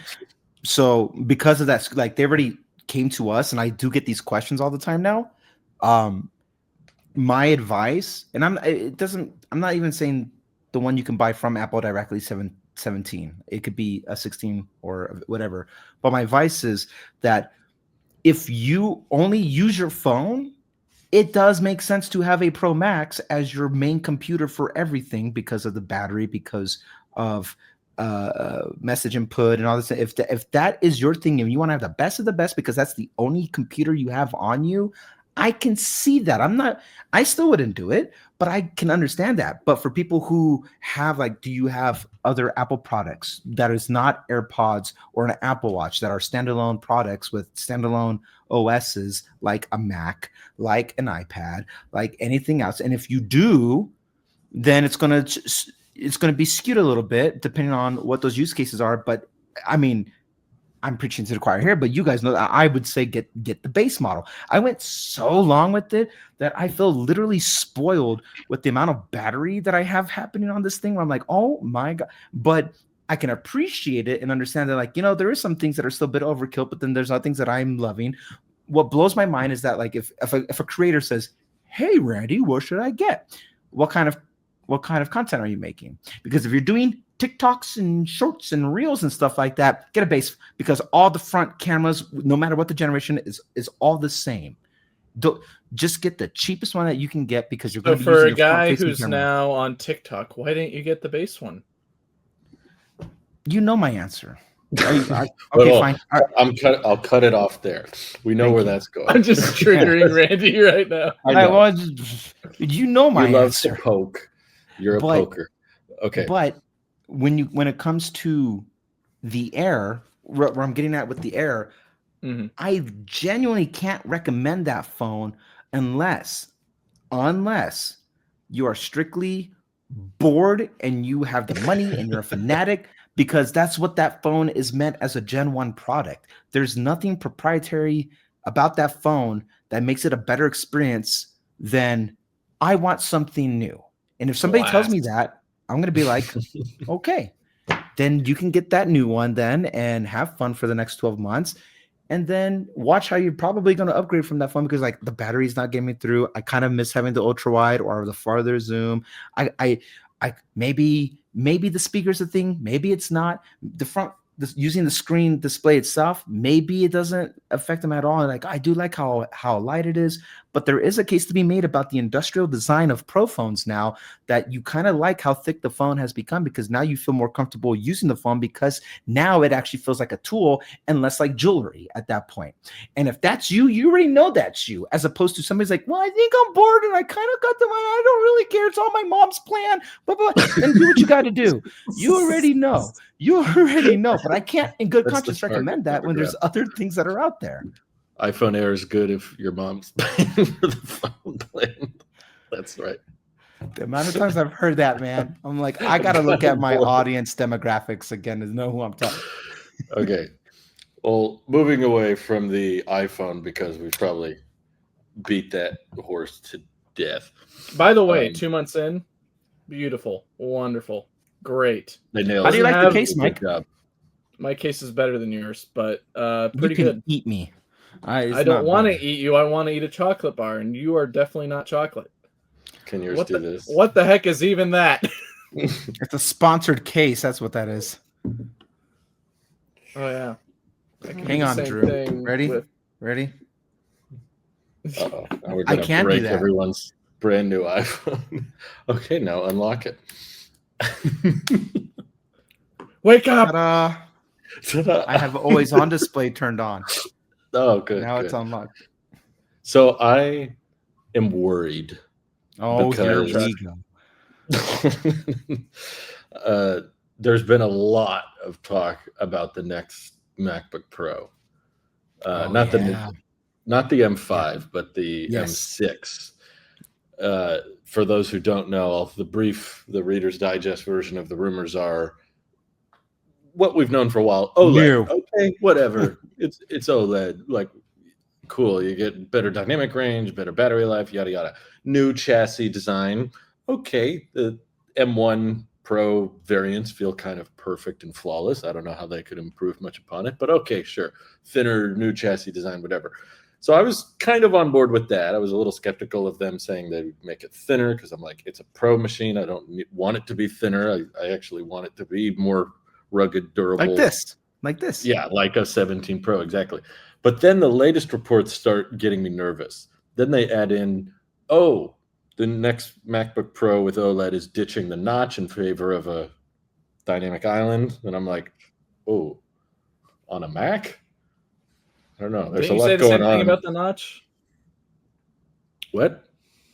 [SPEAKER 3] So because of that, like they already came to us, and I do get these questions all the time now. My advice, and I'm not even saying the one you can buy from Apple directly, 17. It could be a 16 or whatever. But my advice is that if you only use your phone, it does make sense to have a Pro Max as your main computer for everything because of the battery, because of message input and all this. If that is your thing and you want to have the best of the best because that's the only computer you have on you, I can see that. I still wouldn't do it, but I can understand that. But for people who have like, do you have other Apple products that is not AirPods or an Apple Watch that are standalone products with standalone OSs like a Mac, like an iPad, like anything else? And if you do, then it's gonna be skewed a little bit depending on what those use cases are. But I mean, I'm preaching to the choir here, but you guys know that I would say get the base model. I went so long with it that I feel literally spoiled with the amount of battery that I have happening on this thing, where I'm like, oh my God. But I can appreciate it and understand that, like, there is some things that are still a bit overkill, but then there's other things that I'm loving. What blows my mind is that, like, if a creator says, hey Randy, what should I get? What kind of content are you making? Because if you're doing TikToks and shorts and reels and stuff like that, get a base, because all the front cameras, no matter what the generation is all the same. Just get the cheapest one that you can get, because you're going to be
[SPEAKER 2] for
[SPEAKER 3] using
[SPEAKER 2] a guy who's
[SPEAKER 3] camera.
[SPEAKER 2] now on TikTok, why didn't you get the base one?
[SPEAKER 3] You know my answer.
[SPEAKER 1] Okay, fine. I'll cut it off there. We know where that's going.
[SPEAKER 2] I'm just triggering Randy right now.
[SPEAKER 3] You know my
[SPEAKER 1] answer. You love
[SPEAKER 3] answer.
[SPEAKER 1] to poke. You're a poker. Okay.
[SPEAKER 3] But when it comes to the Air, where I'm getting at with the Air, I genuinely can't recommend that phone unless you are strictly bored and you have the money and you're a fanatic, because that's what that phone is meant as a Gen 1 product. There's nothing proprietary about that phone that makes it a better experience than I want something new. And if somebody tells me that, I'm going to be like, okay, then you can get that new one then and have fun for the next 12 months. And then watch how you're probably going to upgrade from that phone, because like the battery's not getting me through. I kind of miss having the ultra wide or the farther zoom. I maybe the speaker's a thing. Maybe it's not. The front, using the screen display itself, maybe it doesn't affect them at all. And like, I do like how light it is, but there is a case to be made about the industrial design of Pro phones now, that you kind of like how thick the phone has become, because now you feel more comfortable using the phone, because now it actually feels like a tool and less like jewelry at that point. And if that's you, you already know that's you, as opposed to somebody's like, well, I think I'm bored and I kind of got the money. I don't really care. It's all my mom's plan. But then do what you got to do. You already know. But I can't in good conscience recommend that when there's other things that are out there.
[SPEAKER 1] iPhone Air is good if your mom's paying for the phone plan. That's right.
[SPEAKER 3] The amount of times I've heard that, man, I'm like, I got to look at my audience demographics again to know who I'm talking.
[SPEAKER 1] Okay. Well, moving away from the iPhone, because we probably beat that horse to death.
[SPEAKER 2] By the way, 2 months in, beautiful, wonderful, great.
[SPEAKER 1] They nailed
[SPEAKER 3] it. How do you like the case, Mike?
[SPEAKER 2] My case is better than yours, but pretty good.
[SPEAKER 3] Eat me.
[SPEAKER 2] I don't want to eat you. I want to eat a chocolate bar, and you are definitely not chocolate.
[SPEAKER 1] Can yours do this?
[SPEAKER 2] What the heck is even that?
[SPEAKER 3] It's a sponsored case. That's what that is.
[SPEAKER 2] Oh, yeah.
[SPEAKER 3] Hang on, Drew. Ready?
[SPEAKER 1] Uh-oh. Now we're going to break everyone's brand new iPhone. Okay, now unlock it.
[SPEAKER 2] Wake up!
[SPEAKER 3] Ta-da. I have always on display turned on.
[SPEAKER 1] Oh, good.
[SPEAKER 3] Now it's unlocked.
[SPEAKER 1] So I am worried.
[SPEAKER 3] Oh, here we
[SPEAKER 1] go. There's been a lot of talk about the next MacBook Pro. Not the M5, but the M6. For those who don't know, the Reader's Digest version of the rumors are what we've known for a while. OLED. Okay, whatever. It's OLED. Like, cool. You get better dynamic range, better battery life, yada yada. New chassis design. Okay, the M1 Pro variants feel kind of perfect and flawless. I don't know how they could improve much upon it, but okay, sure. Thinner, new chassis design, whatever. So I was kind of on board with that. I was a little skeptical of them saying they would make it thinner, because I'm like, it's a Pro machine. I don't want it to be thinner. I actually want it to be more rugged, durable.
[SPEAKER 3] Like this.
[SPEAKER 1] Yeah, like a 17 Pro, exactly. But then the latest reports start getting me nervous. Then they add in, the next MacBook Pro with OLED is ditching the notch in favor of a dynamic island. And I'm like, on a Mac? I don't know. There's a lot going on.
[SPEAKER 2] Didn't you say the same thing about the notch?
[SPEAKER 1] What?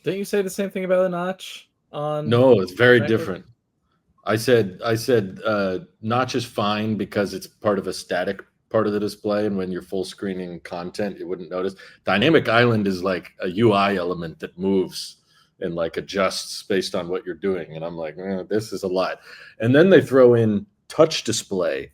[SPEAKER 2] Didn't you say the same thing about the notch on?
[SPEAKER 1] No, it's very
[SPEAKER 2] MacBook?
[SPEAKER 1] different. I said notch is fine because it's part of a static part of the display, and when you're full screening content, you wouldn't notice. Dynamic island is like a UI element that moves and like adjusts based on what you're doing, and I'm like, this is a lot. And then they throw in touch display.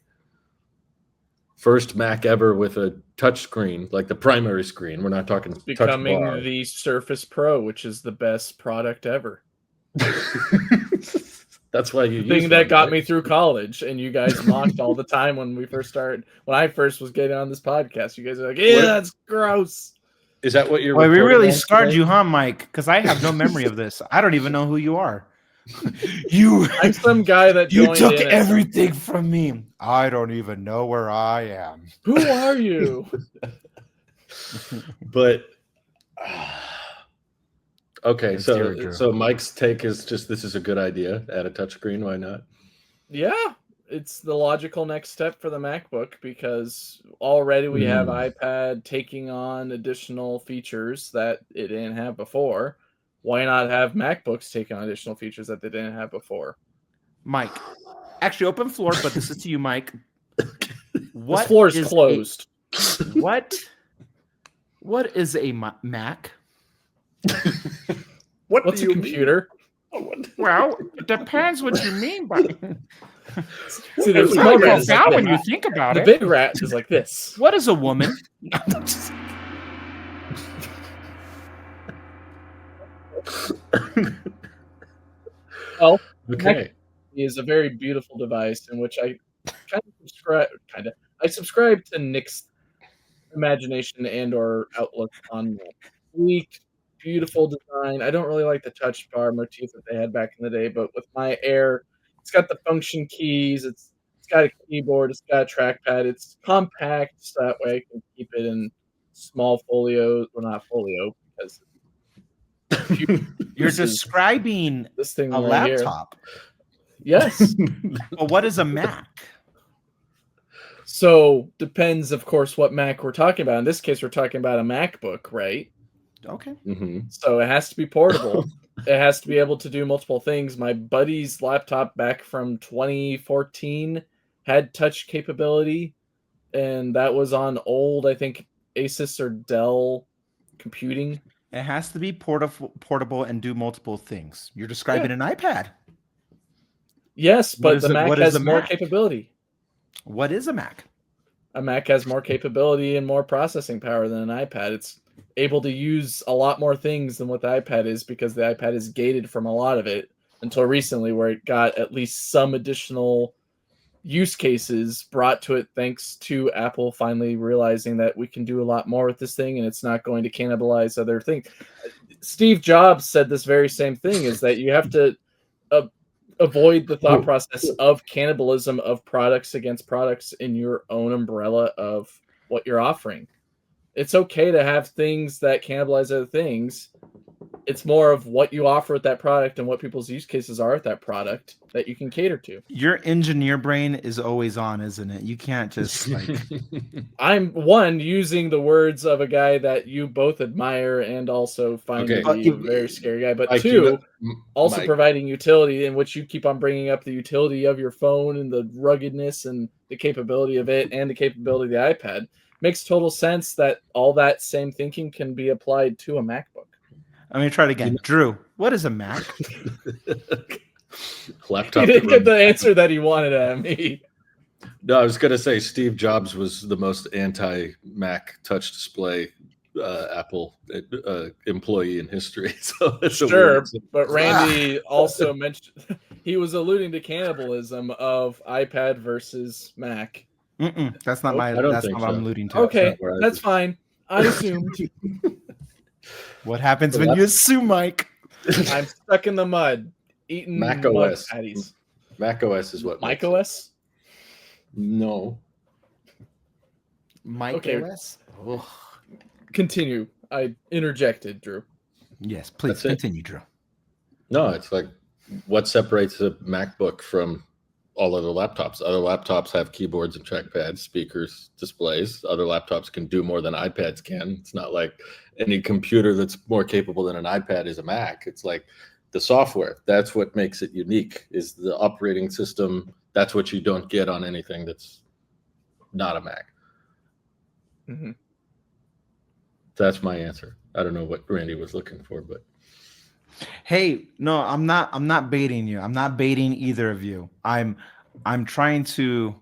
[SPEAKER 1] First Mac ever with a touch screen, like the primary screen. We're not talking
[SPEAKER 2] It's
[SPEAKER 1] touch
[SPEAKER 2] becoming
[SPEAKER 1] bar.
[SPEAKER 2] the Surface Pro, which is the best product ever.
[SPEAKER 1] That's why you
[SPEAKER 2] the thing that got me through college, and you guys mocked all the time when we first started. When I first was getting on this podcast, you guys are like, "Yeah, that's gross."
[SPEAKER 1] Is that what you're?
[SPEAKER 3] Well, we really scarred
[SPEAKER 1] today?
[SPEAKER 3] you, huh, Mike? Because I have no memory of this. I don't even know who you are.
[SPEAKER 2] I'm some guy that
[SPEAKER 3] you took
[SPEAKER 2] in
[SPEAKER 3] everything from me. I don't even know where I am.
[SPEAKER 2] Who are you?
[SPEAKER 1] But okay, so Mike's take is just this is a good idea. Add a touchscreen, why not?
[SPEAKER 2] Yeah, it's the logical next step for the MacBook because already we have iPad taking on additional features that it didn't have before. Why not have MacBooks take on additional features that they didn't have before?
[SPEAKER 3] Mike, actually, open floor, but this is to you, Mike.
[SPEAKER 2] This floor is closed.
[SPEAKER 3] What is a Mac?
[SPEAKER 2] What's a computer?
[SPEAKER 3] Well, it depends what you mean by.
[SPEAKER 2] See,
[SPEAKER 3] it's really profound when you think about it.
[SPEAKER 2] The big rat is like this.
[SPEAKER 3] What is a woman?
[SPEAKER 2] Well,
[SPEAKER 1] okay,
[SPEAKER 2] is a very beautiful device in which I subscribe to Nick's imagination and or outlook on sleek, beautiful design. I don't really like the touch bar motif that they had back in the day, but with my Air, it's got the function keys, it's got a keyboard, it's got a trackpad, it's compact, so that way I can keep it in small folios, well not folio, because
[SPEAKER 3] you're describing
[SPEAKER 2] this thing
[SPEAKER 3] a
[SPEAKER 2] right
[SPEAKER 3] laptop.
[SPEAKER 2] Here. Yes.
[SPEAKER 3] Well, what is a Mac?
[SPEAKER 2] So depends, of course, what Mac we're talking about. In this case, we're talking about a MacBook, right?
[SPEAKER 3] Okay.
[SPEAKER 2] So it has to be portable. It has to be able to do multiple things. My buddy's laptop back from 2014 had touch capability, and that was on old, I think, Asus or Dell computing.
[SPEAKER 3] It has to be portable and do multiple things. You're describing an iPad.
[SPEAKER 2] Yes, but the Mac has more capability.
[SPEAKER 3] What is a Mac?
[SPEAKER 2] A Mac has more capability and more processing power than an iPad. It's able to use a lot more things than what the iPad is because the iPad is gated from a lot of it until recently, where it got at least some additional use cases brought to it thanks to Apple finally realizing that we can do a lot more with this thing and it's not going to cannibalize other things. Steve Jobs said this very same thing, is that you have to avoid the thought process of cannibalism of products against products in your own umbrella of what you're offering. It's okay to have things that cannibalize other things. It's more of what you offer with that product and what people's use cases are with that product that you can cater to.
[SPEAKER 3] Your engineer brain is always on, isn't it? You can't just like...
[SPEAKER 2] I'm using the words of a guy that you both admire and also find to be a very scary guy, but two, also providing utility, in which you keep on bringing up the utility of your phone and the ruggedness and the capability of it and the capability of the iPad. Makes total sense that all that same thinking can be applied to a MacBook.
[SPEAKER 3] I'm going to try it again. Drew, what is a Mac?
[SPEAKER 1] Laptop.
[SPEAKER 2] He didn't get the answer that he wanted at me.
[SPEAKER 1] No, I was going to say Steve Jobs was the most anti-Mac touch display Apple employee in history. So that's
[SPEAKER 2] sure, but Randy also mentioned he was alluding to cannibalism of iPad versus Mac.
[SPEAKER 3] That's not my. That's not what I'm alluding to.
[SPEAKER 2] Okay, that's fine. I assumed.
[SPEAKER 3] What happens when you assume, Mike?
[SPEAKER 2] I'm stuck in the mud, eating
[SPEAKER 1] Mac
[SPEAKER 2] mud
[SPEAKER 1] OS.
[SPEAKER 2] patties.
[SPEAKER 1] Mac OS is what.
[SPEAKER 2] Mike OS?
[SPEAKER 1] No.
[SPEAKER 3] Mike OS?
[SPEAKER 2] Ugh. Continue. I interjected, Drew.
[SPEAKER 3] Yes, please continue, Drew.
[SPEAKER 1] No, it's like what separates a MacBook from all other laptops. Other laptops have keyboards and trackpads, speakers, displays. Other laptops can do more than iPads can. It's not like any computer that's more capable than an iPad is a Mac. It's like the software. That's what makes it unique, is the operating system. That's what you don't get on anything that's not a Mac.
[SPEAKER 2] Mm-hmm.
[SPEAKER 1] That's my answer. I don't know what Randy was looking for, but
[SPEAKER 3] hey, no, I'm not baiting you. I'm not baiting either of you. I'm trying to,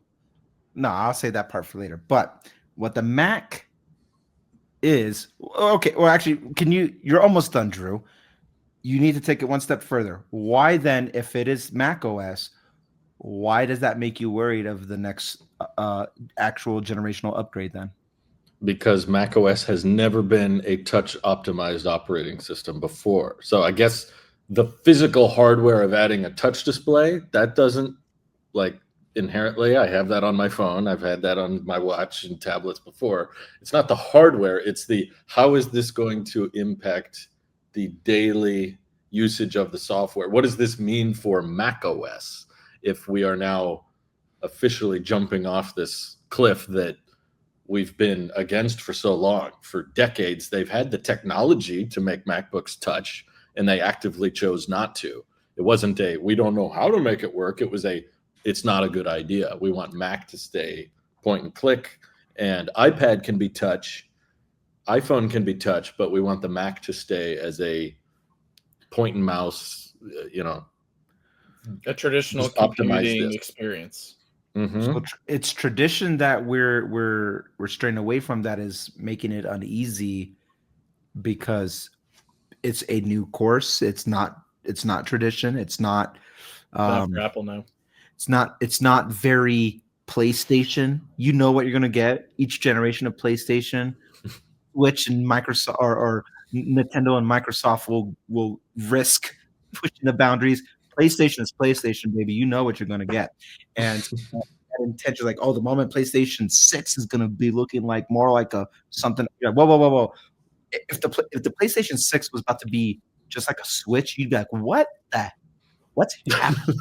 [SPEAKER 3] no, I'll say that part for later. But what the Mac is, okay, well, actually, you're almost done, Drew. You need to take it one step further. Why then, if it is Mac OS, why does that make you worried of the next actual generational upgrade then?
[SPEAKER 1] because macOS has never been a touch optimized operating system before. So I guess the physical hardware of adding a touch display, that doesn't, like, inherently, I have that on my phone. I've had that on my watch and tablets before. It's not the hardware, it's the how is this going to impact the daily usage of the software? What does this mean for macOS if we are now officially jumping off this cliff that we've been against for so long? For decades, they've had the technology to make MacBooks touch, and they actively chose not to. It wasn't a, we don't know how to make it work. It was a, it's not a good idea. We want Mac to stay point and click, and iPad can be touch, iPhone can be touch, but we want the Mac to stay as a point and mouse,
[SPEAKER 2] a traditional computing experience.
[SPEAKER 1] Mm-hmm.
[SPEAKER 3] So it's tradition that we're straying away from, that is making it uneasy, because it's a new course. It's not tradition. It's not
[SPEAKER 2] for Apple now.
[SPEAKER 3] It's not very PlayStation. You know what you're gonna get each generation of PlayStation, which in Microsoft or Nintendo and Microsoft will risk pushing the boundaries. PlayStation is PlayStation, baby. You know what you're going to get. And that intention, like, oh, the moment PlayStation 6 is going to be looking like more like a something. Whoa. If the PlayStation 6 was about to be just like a Switch, you'd be like, what's happening?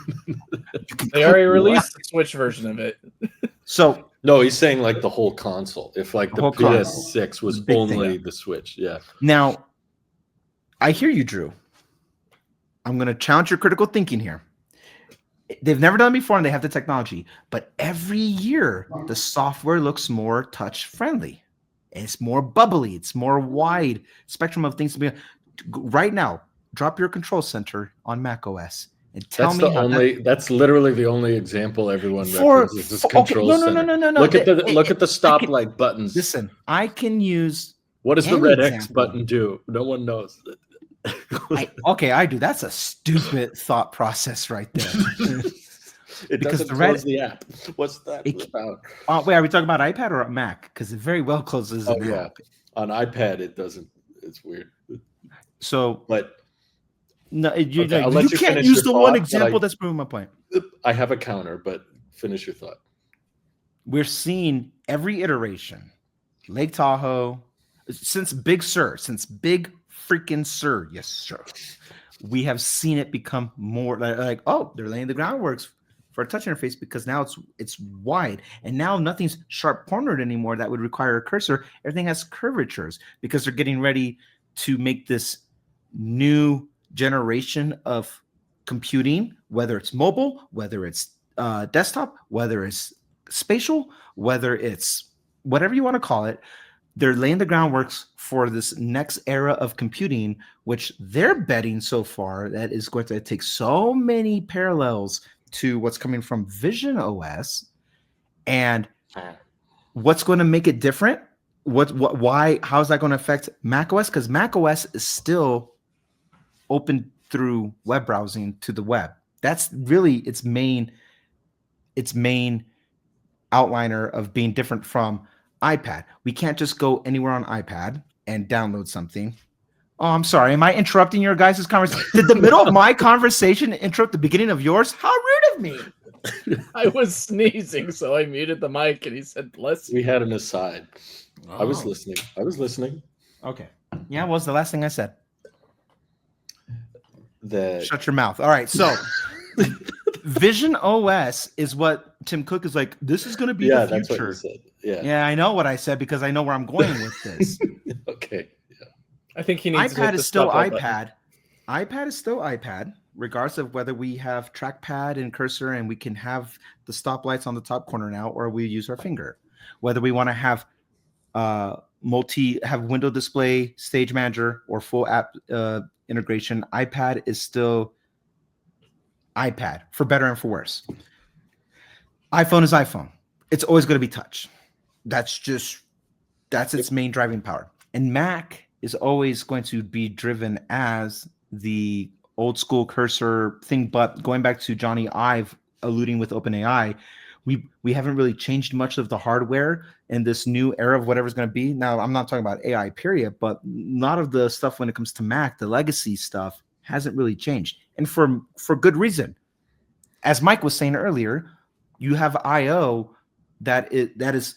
[SPEAKER 2] They already released the Switch version of it.
[SPEAKER 3] So
[SPEAKER 1] no, he's saying like the whole console. If like the PS6 was only the Switch, yeah.
[SPEAKER 3] Now, I hear you, Drew. I'm going to challenge your critical thinking here. They've never done it before, and they have the technology. But every year, the software looks more touch-friendly. It's more bubbly. It's more wide spectrum of things to be. Right now, drop your control center on macOS and tell me
[SPEAKER 1] that's literally the only example everyone references is control center. No. Look at the stoplight buttons.
[SPEAKER 3] Listen, I can use.
[SPEAKER 1] What does the red X button do? No one knows.
[SPEAKER 3] I do. That's a stupid thought process right there.
[SPEAKER 1] It doesn't close the app. What's that about?
[SPEAKER 3] Wait, are we talking about iPad or Mac? Because it very well closes the app.
[SPEAKER 1] On iPad, it doesn't. It's weird.
[SPEAKER 3] So,
[SPEAKER 1] but
[SPEAKER 3] no, you can't use the one example that's proving my point.
[SPEAKER 1] I have a counter, but finish your thought.
[SPEAKER 3] We're seeing every iteration, Lake Tahoe, since Big freaking Sur, yes sir, we have seen it become more like, oh, they're laying the groundwork for a touch interface, because now it's wide, and now nothing's sharp cornered anymore that would require a cursor. Everything has curvatures, because they're getting ready to make this new generation of computing, whether it's mobile, whether it's desktop, whether it's spatial, whether it's whatever you want to call it. They're laying the groundwork for this next era of computing, which they're betting so far that is going to take so many parallels to what's coming from Vision OS. And what's going to make it different? Why? How is that going to affect macOS? Because macOS is still open through web browsing to the web. That's really its main outliner of being different from iPad. We can't just go anywhere on iPad and download something. Oh, I'm sorry. Am I interrupting your guys' conversation? Did the middle of my conversation interrupt the beginning of yours? How rude of me.
[SPEAKER 2] I was sneezing, so I muted the mic, and he said, bless you.
[SPEAKER 1] We had an aside. Oh. I was listening.
[SPEAKER 3] Okay. Yeah, what was the last thing I said?
[SPEAKER 1] Shut
[SPEAKER 3] your mouth. All right. So Vision OS is what Tim Cook is like. This is going to be the future.
[SPEAKER 1] That's what you said.
[SPEAKER 3] Yeah, I know what I said because I know where I'm going with this.
[SPEAKER 1] Okay. Yeah.
[SPEAKER 2] I think he needs
[SPEAKER 3] iPad
[SPEAKER 2] to
[SPEAKER 3] is still iPad. iPad is still iPad, regardless of whether we have trackpad and cursor and we can have the stoplights on the top corner now, or we use our finger. Whether we want to have window display, stage manager, or full app integration, iPad is still iPad, for better and for worse. iPhone is iPhone. It's always going to be touch. That's its main driving power. And Mac is always going to be driven as the old school cursor thing. But going back to Johnny Ive alluding with OpenAI, we haven't really changed much of the hardware in this new era of whatever's going to be. Now, I'm not talking about AI, period, but a lot of the stuff when it comes to Mac, the legacy stuff, hasn't really changed. And for good reason. As Mike was saying earlier, you have I/O that is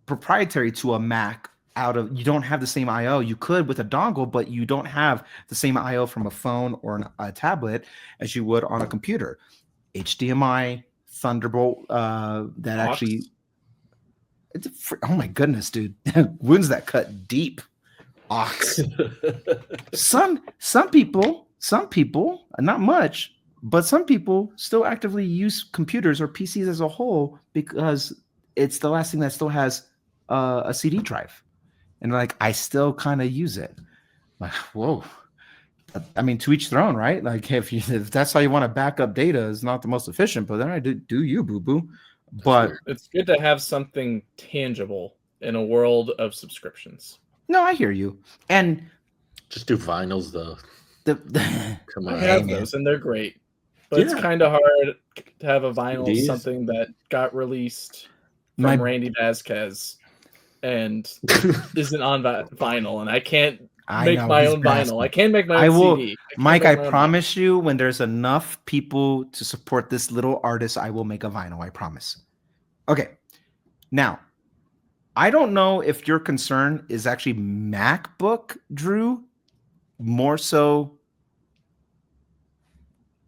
[SPEAKER 3] proprietary to a Mac. You don't have the same I/O. You could with a dongle, but you don't have the same I/O from a phone or a tablet as you would on a computer. HDMI, Thunderbolt, that
[SPEAKER 2] Aux.
[SPEAKER 3] actually. Oh my goodness, dude! Wounds that cut deep. Aux. Some people, not much, but some people still actively use computers or PCs as a whole because it's the last thing that still has a CD drive. And like, I still kind of use it. Like, whoa. I mean, to each their own, right? Like, if that's how you want to back up data, is not the most efficient, but then I do you, boo-boo. But
[SPEAKER 2] it's good to have something tangible in a world of subscriptions.
[SPEAKER 3] No, I hear you. And
[SPEAKER 1] just do vinyls, though.
[SPEAKER 2] Come on, I have those, and they're great. But it's kind of hard to have a vinyl, CDs? Something that got released from Randy Vasquez and isn't on vinyl, and I can't make my own vinyl. I can't make my own CD.
[SPEAKER 3] Mike, I promise you, when there's enough people to support this little artist, I will make a vinyl. I promise. Okay. Now, I don't know if your concern is actually MacBook, Drew. More so,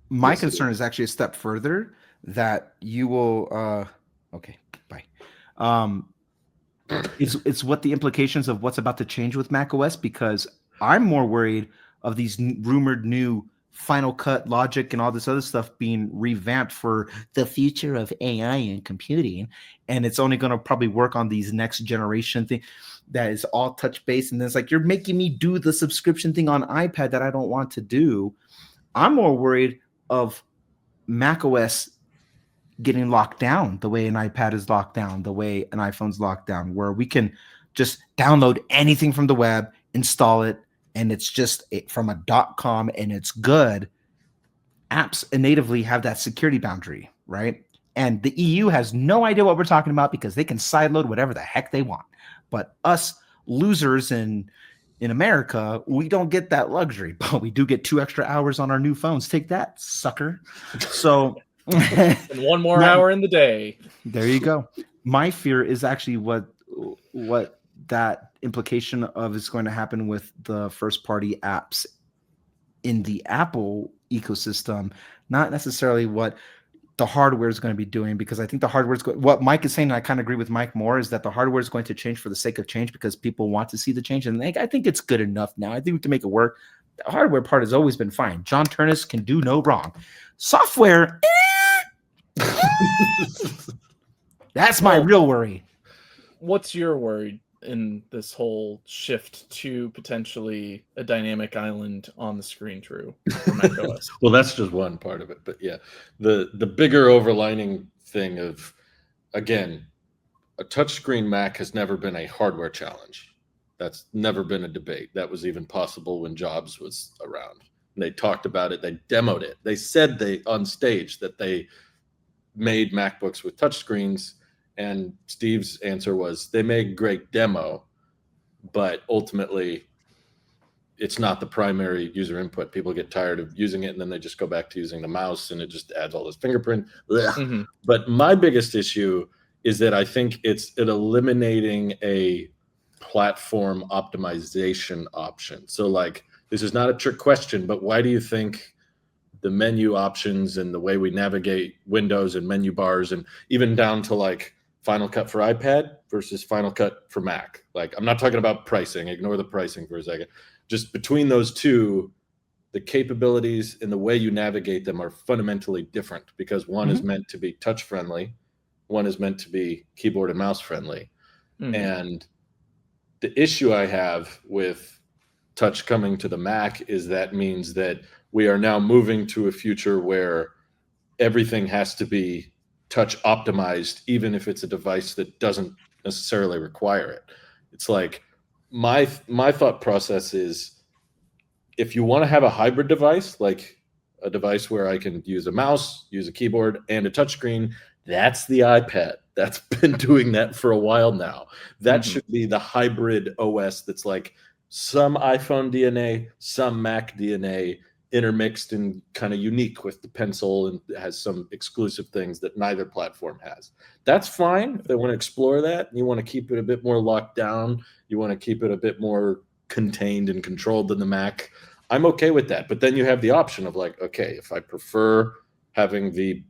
[SPEAKER 3] my concern is actually a step further that you will. Okay, bye. It's what the implications of what's about to change with macOS, because I'm more worried of these rumored new Final Cut Logic and all this other stuff being revamped for the future of AI and computing, and it's only going to probably work on these next generation thing that is all touch based. And then it's like, you're making me do the subscription thing on iPad that I don't want to do. I'm more worried of macOS getting locked down the way an iPad is locked down, the way an iPhone's locked down, where we can just download anything from the web, install it, and it's just from a .com and it's good. Apps natively have that security boundary, right? And the EU has no idea what we're talking about because they can sideload whatever the heck they want. But us losers in America, we don't get that luxury, but we do get 2 extra hours on our new phones. Take that, sucker. So
[SPEAKER 2] and 1 more hour in the day.
[SPEAKER 3] There you go. My fear is actually what that implication of is going to happen with the first party apps in the Apple ecosystem, not necessarily what the hardware is going to be doing, because I think the hardware is what Mike is saying, and I kind of agree with Mike more, is that the hardware is going to change for the sake of change because people want to see the change. And I think it's good enough now. I think we can make it work. The hardware part has always been fine. John Turnus can do no wrong. Software, that's my real worry.
[SPEAKER 2] What's your worry in this whole shift to potentially a dynamic island on the screen, Drew, for macOS?
[SPEAKER 1] Well, that's just one part of it, but yeah, the bigger overlining thing of, again, a touchscreen Mac has never been a hardware challenge. That's never been a debate. That was even possible when Jobs was around. And they talked about it. They demoed it. They said on stage that they made MacBooks with touchscreens. And Steve's answer was, they made great demo, but ultimately it's not the primary user input. People get tired of using it, and then they just go back to using the mouse, and it just adds all this fingerprint. Mm-hmm. But my biggest issue is that I think it's eliminating a platform optimization option. So like, this is not a trick question, but why do you think the menu options and the way we navigate windows and menu bars, and even down to like Final Cut for iPad versus Final Cut for Mac. Like, I'm not talking about pricing. Ignore the pricing for a second. Just between those two, the capabilities and the way you navigate them are fundamentally different, because one is meant to be touch friendly, one is meant to be keyboard and mouse friendly. And the issue I have with touch coming to the Mac is that means that we are now moving to a future where everything has to be touch optimized, even if it's a device that doesn't necessarily require it. It's like my thought process is, if you want to have a hybrid device, like a device where I can use a mouse, use a keyboard, and a touchscreen, that's the iPad. That's been doing that for a while now. That should be the hybrid OS that's like some iPhone DNA, some Mac DNA, intermixed and kind of unique with the pencil, and has some exclusive things that neither platform has. That's fine if they want to explore that and you want to keep it a bit more locked down, you want to keep it a bit more contained and controlled than the Mac. I'm okay with that. But then you have the option of like, okay, if I prefer having the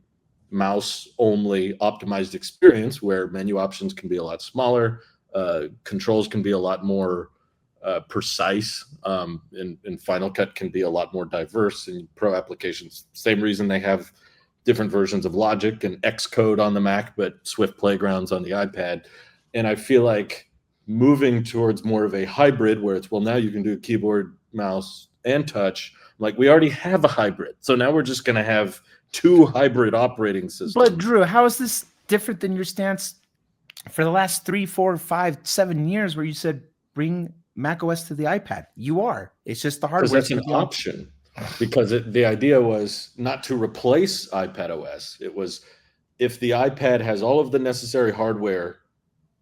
[SPEAKER 1] mouse only optimized experience where menu options can be a lot smaller, controls can be a lot more precise, and Final Cut can be a lot more diverse in Pro applications. Same reason they have different versions of Logic and Xcode on the Mac, but Swift Playgrounds on the iPad. And I feel like moving towards more of a hybrid where it's, well, now you can do keyboard, mouse, and touch. Like, we already have a hybrid. So now we're just going to have two hybrid operating systems.
[SPEAKER 3] But Drew, how is this different than your stance for the last 3, 4, 5, 7 years where you said bring macOS to the iPad? You are. It's just the hardware.
[SPEAKER 1] Because that's an option. Because the idea was not to replace iPad OS. It was, if the iPad has all of the necessary hardware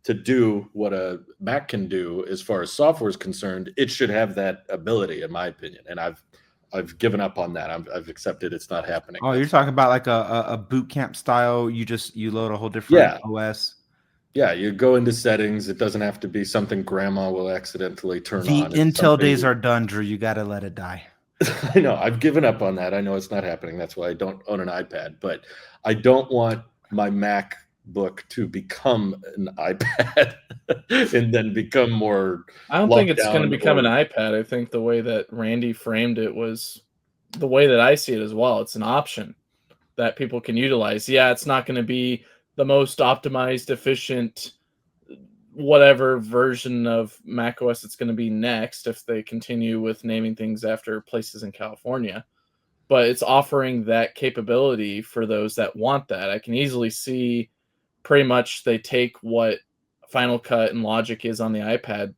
[SPEAKER 1] to do what a Mac can do as far as software is concerned, it should have that ability, in my opinion. And I've given up on that. I've accepted it's not happening.
[SPEAKER 3] Oh, you're talking about like a boot camp style. You load a whole different OS.
[SPEAKER 1] Yeah, you go into settings. It doesn't have to be something grandma will accidentally turn on.
[SPEAKER 3] The Intel days are done, Drew. You got to let it die.
[SPEAKER 1] I know. I've given up on that. I know it's not happening. That's why I don't own an iPad. But I don't want my MacBook to become an iPad and then become more.
[SPEAKER 2] I don't think it's going to become an iPad. I think the way that Randy framed it was the way that I see it as well. It's an option that people can utilize. Yeah, it's not going to be the most optimized, efficient, whatever version of macOS it's going to be next if they continue with naming things after places in California. But it's offering that capability for those that want that. I can easily see pretty much they take what Final Cut and Logic is on the iPad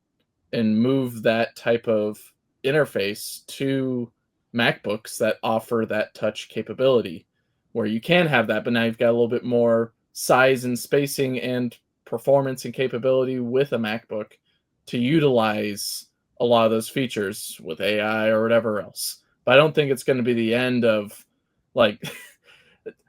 [SPEAKER 2] and move that type of interface to MacBooks that offer that touch capability, where you can have that, but now you've got a little bit more size and spacing and performance and capability with a MacBook to utilize a lot of those features with AI or whatever else. But I don't think it's going to be the end of, like,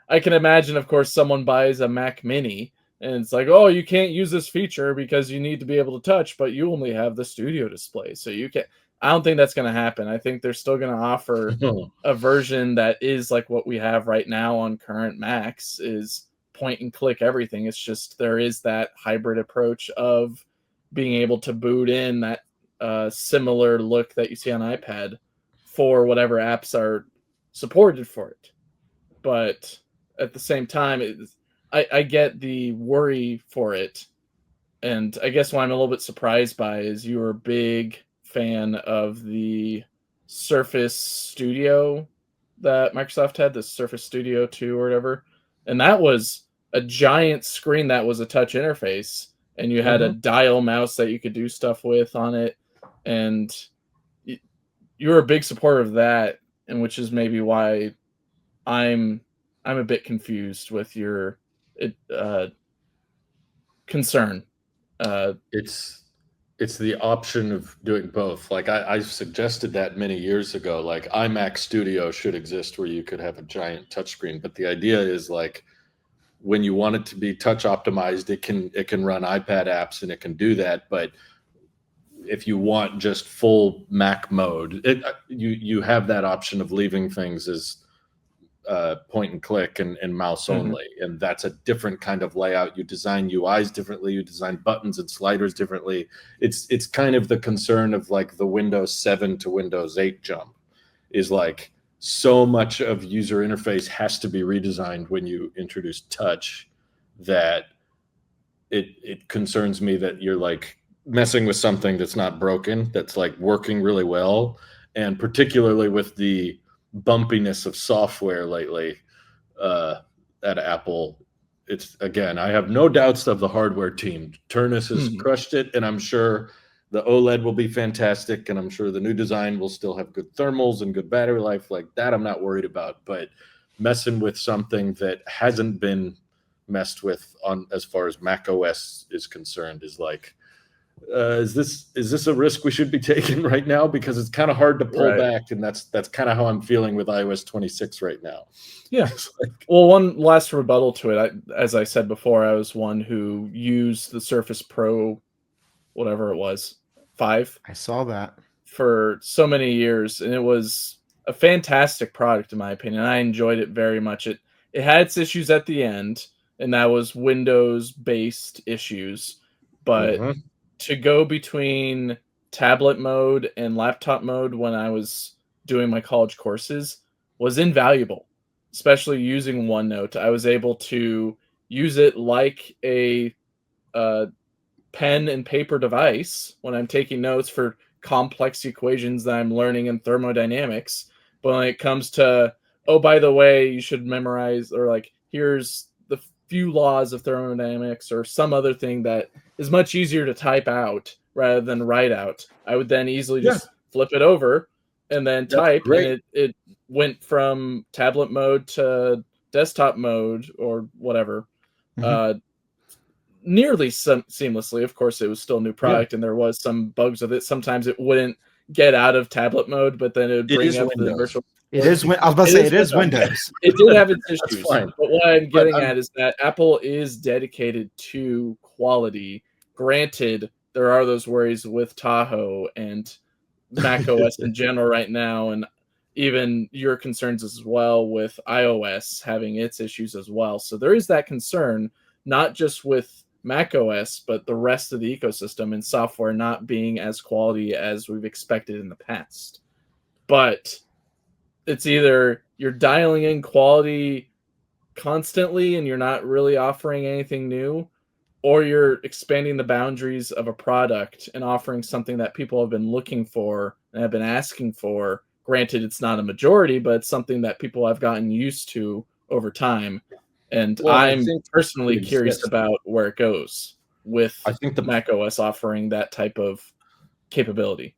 [SPEAKER 2] I can imagine, of course, someone buys a Mac Mini and it's like, oh, you can't use this feature because you need to be able to touch, but you only have the studio display. So you can't. I don't think that's going to happen. I think they're still going to offer a version that is like what we have right now on current Macs, is point and click everything. It's just there is that hybrid approach of being able to boot in that similar look that you see on iPad for whatever apps are supported for it. But at the same time, I get the worry for it. And I guess what I'm a little bit surprised by is you were a big fan of the Surface Studio that Microsoft had, the Surface Studio 2 or whatever. And that was a giant screen that was a touch interface. And you had a dial mouse that you could do stuff with on it. And you were a big supporter of that, and which is maybe why I'm a bit confused with your concern.
[SPEAKER 1] It's the option of doing both. Like I suggested that many years ago, like iMac Studio should exist where you could have a giant touchscreen. But the idea is, like, when you want it to be touch optimized, it can run iPad apps and it can do that. But if you want just full Mac mode, you have that option of leaving things as point and click and mouse only, and that's a different kind of layout. You design UIs differently, you design buttons and sliders differently. It's kind of the concern of like the Windows 7 to Windows 8 jump, is like so much of user interface has to be redesigned when you introduce touch, that it concerns me that you're like messing with something that's not broken, that's like working really well. And particularly with the bumpiness of software lately at Apple, it's, again, I have no doubts of the hardware team. Turnus has crushed it, and I'm sure the OLED will be fantastic, and I'm sure the new design will still have good thermals and good battery life. Like that, I'm not worried about. But messing with something that hasn't been messed with on as far as Mac OS is concerned is like, is this a risk we should be taking right now? Because it's kind of hard to pull back, and that's kind of how I'm feeling with iOS 26 right now.
[SPEAKER 2] Yeah. Well, one last rebuttal to it. As I said before, I was one who used the Surface Pro, whatever it was, 5.
[SPEAKER 3] I saw that
[SPEAKER 2] for so many years, and it was a fantastic product in my opinion. I enjoyed it very much. It had its issues at the end, and that was Windows-based issues, but to go between tablet mode and laptop mode when I was doing my college courses was invaluable, especially using OneNote. I was able to use it like a pen and paper device when I'm taking notes for complex equations that I'm learning in thermodynamics. But when it comes to, oh, by the way, you should memorize, or like, here's the few laws of thermodynamics or some other thing that is much easier to type out rather than write out, I would then easily just flip it over and then type, and it went from tablet mode to desktop mode or whatever, nearly seamlessly. Of course, it was still a new product, and there was some bugs with it. Sometimes it wouldn't get out of tablet mode, but then it would bring up the virtual.
[SPEAKER 3] It is. I was about to say it is Windows.
[SPEAKER 2] It did have its issues, but what I'm getting at is that Apple is dedicated to quality. Granted, there are those worries with Tahoe and Mac OS in general right now, and even your concerns as well with iOS having its issues as well. So there is that concern, not just with Mac OS, but the rest of the ecosystem and software not being as quality as we've expected in the past. But it's either you're dialing in quality constantly and you're not really offering anything new, or you're expanding the boundaries of a product and offering something that people have been looking for and have been asking for. Granted, it's not a majority, but it's something that people have gotten used to over time. And I'm personally curious about where it goes with the Mac OS offering that type of capability.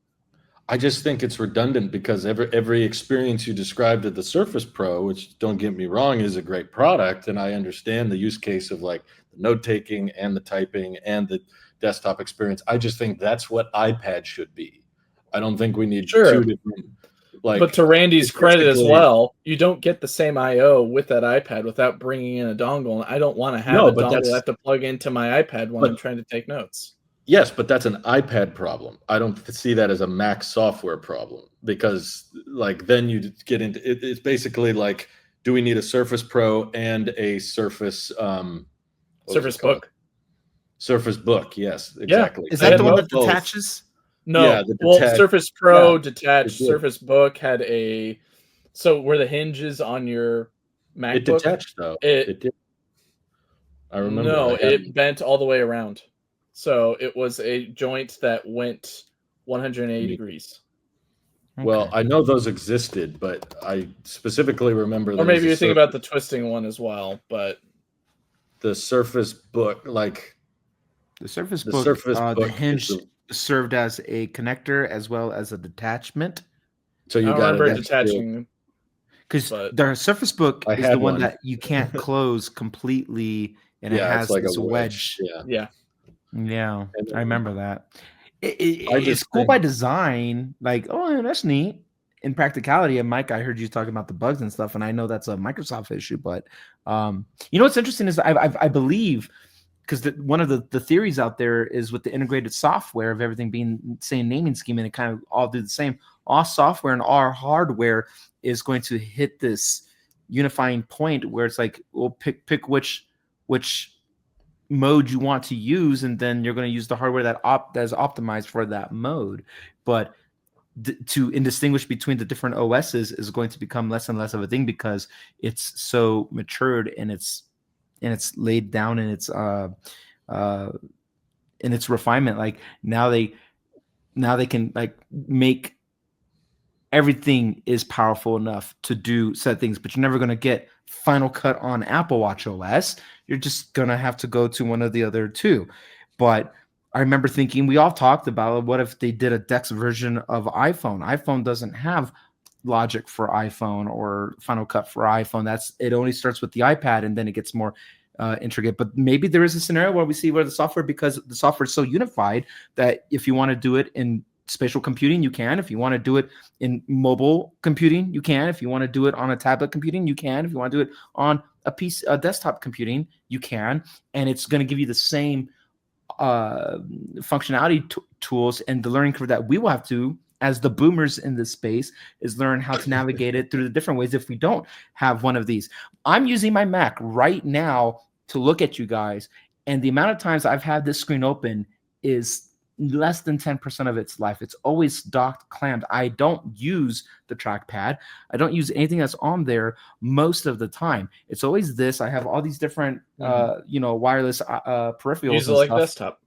[SPEAKER 1] I just think it's redundant because every experience you described at the Surface Pro, which, don't get me wrong, is a great product, and I understand the use case of like the note taking and the typing and the desktop experience. I just think that's what iPad should be. I don't think we need two different.
[SPEAKER 2] But to Randy's credit as well, you don't get the same I/O with that iPad without bringing in a dongle. And I don't want to have a dongle I have to plug into my iPad when I'm trying to take notes.
[SPEAKER 1] Yes, but that's an iPad problem. I don't see that as a Mac software problem, because like then you get into it. It's basically like, do we need a Surface Pro and a Surface
[SPEAKER 2] Surface Book?
[SPEAKER 1] Surface Book, yes, exactly.
[SPEAKER 3] Is that the one that detaches?
[SPEAKER 2] No, Surface Pro detached. Surface Book had where the hinges on your MacBook.
[SPEAKER 1] It detached though. It did. I remember.
[SPEAKER 2] No, it bent all the way around. So it was a joint that went 180 degrees.
[SPEAKER 1] Well, I know those existed, but I specifically remember.
[SPEAKER 2] Or maybe you're thinking about the twisting one as well, but
[SPEAKER 1] the Surface Book, like
[SPEAKER 3] the Surface Book, the hinge served as a connector as well as a detachment.
[SPEAKER 2] So you got to detaching,
[SPEAKER 3] because the Surface Book is the one that you can't close completely, and it has like this wedge. Yeah, I remember that. It's cool by design. Like, oh, that's neat. In practicality, and Mike, I heard you talking about the bugs and stuff, and I know that's a Microsoft issue. But you know what's interesting is I believe, because one of the theories out there is with the integrated software of everything being the same naming scheme, and it kind of all do the same. All software and all hardware is going to hit this unifying point where it's like, well, pick which mode you want to use, and then you're going to use the hardware that is optimized for that mode. But to distinguish between the different OSs is going to become less and less of a thing because it's so matured and it's laid down in its refinement. Like now they can like make everything is powerful enough to do said things, but you're never going to get Final Cut on Apple Watch OS. You're just going to have to go to one of the other two. But I remember thinking, we all talked about what if they did a DeX version of iPhone. iPhone doesn't have Logic for iPhone or Final Cut for iPhone. It only starts with the iPad and then it gets more intricate. But maybe there is a scenario where we see where the software, because the software is so unified that if you want to do it in spatial computing, you can. If you want to do it in mobile computing, you can. If you want to do it on a tablet computing, you can. If you want to do it on a desktop computing, you can. And it's going to give you the same functionality tools, and the learning curve that we will have to, as the boomers in this space, is learn how to navigate it through the different ways if we don't have one of these. I'm using my Mac right now to look at you guys, and the amount of times I've had this screen open is less than 10% of its life. It's always docked, clammed. I don't use the trackpad. I don't use anything that's on there most of the time. It's always this. I have all these different, wireless peripherals.
[SPEAKER 2] Use it like desktop.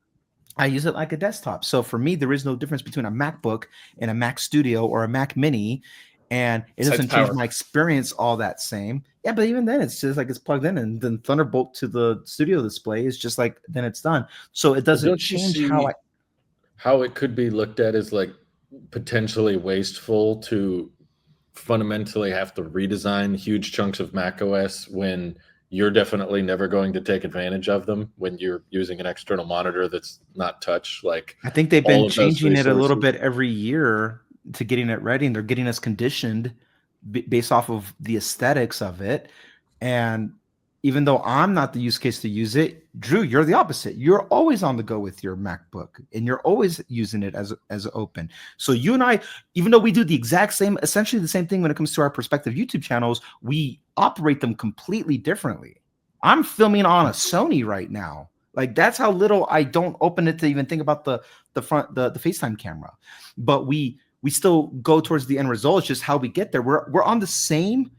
[SPEAKER 3] I use it like a desktop. So for me, there is no difference between a MacBook and a Mac Studio or a Mac Mini, and it doesn't change my experience all that same. Yeah, but even then, it's just like it's plugged in, and then Thunderbolt to the studio display is just like then it's done. So it doesn't change
[SPEAKER 1] how it could be looked at as like potentially wasteful to fundamentally have to redesign huge chunks of Mac OS when you're definitely never going to take advantage of them when you're using an external monitor that's not touch. Like,
[SPEAKER 3] I think they've been changing it a little bit every year to getting it ready, and they're getting us conditioned based off of the aesthetics of it. And even though I'm not the use case to use it, Drew, you're the opposite. You're always on the go with your MacBook, and you're always using it as open. So you and I, even though we do the exact same, essentially the same thing when it comes to our respective YouTube channels, we operate them completely differently. I'm filming on a Sony right now. Like, that's how little I don't open it to even think about the FaceTime camera. But we still go towards the end result. It's just how we get there. We're on the same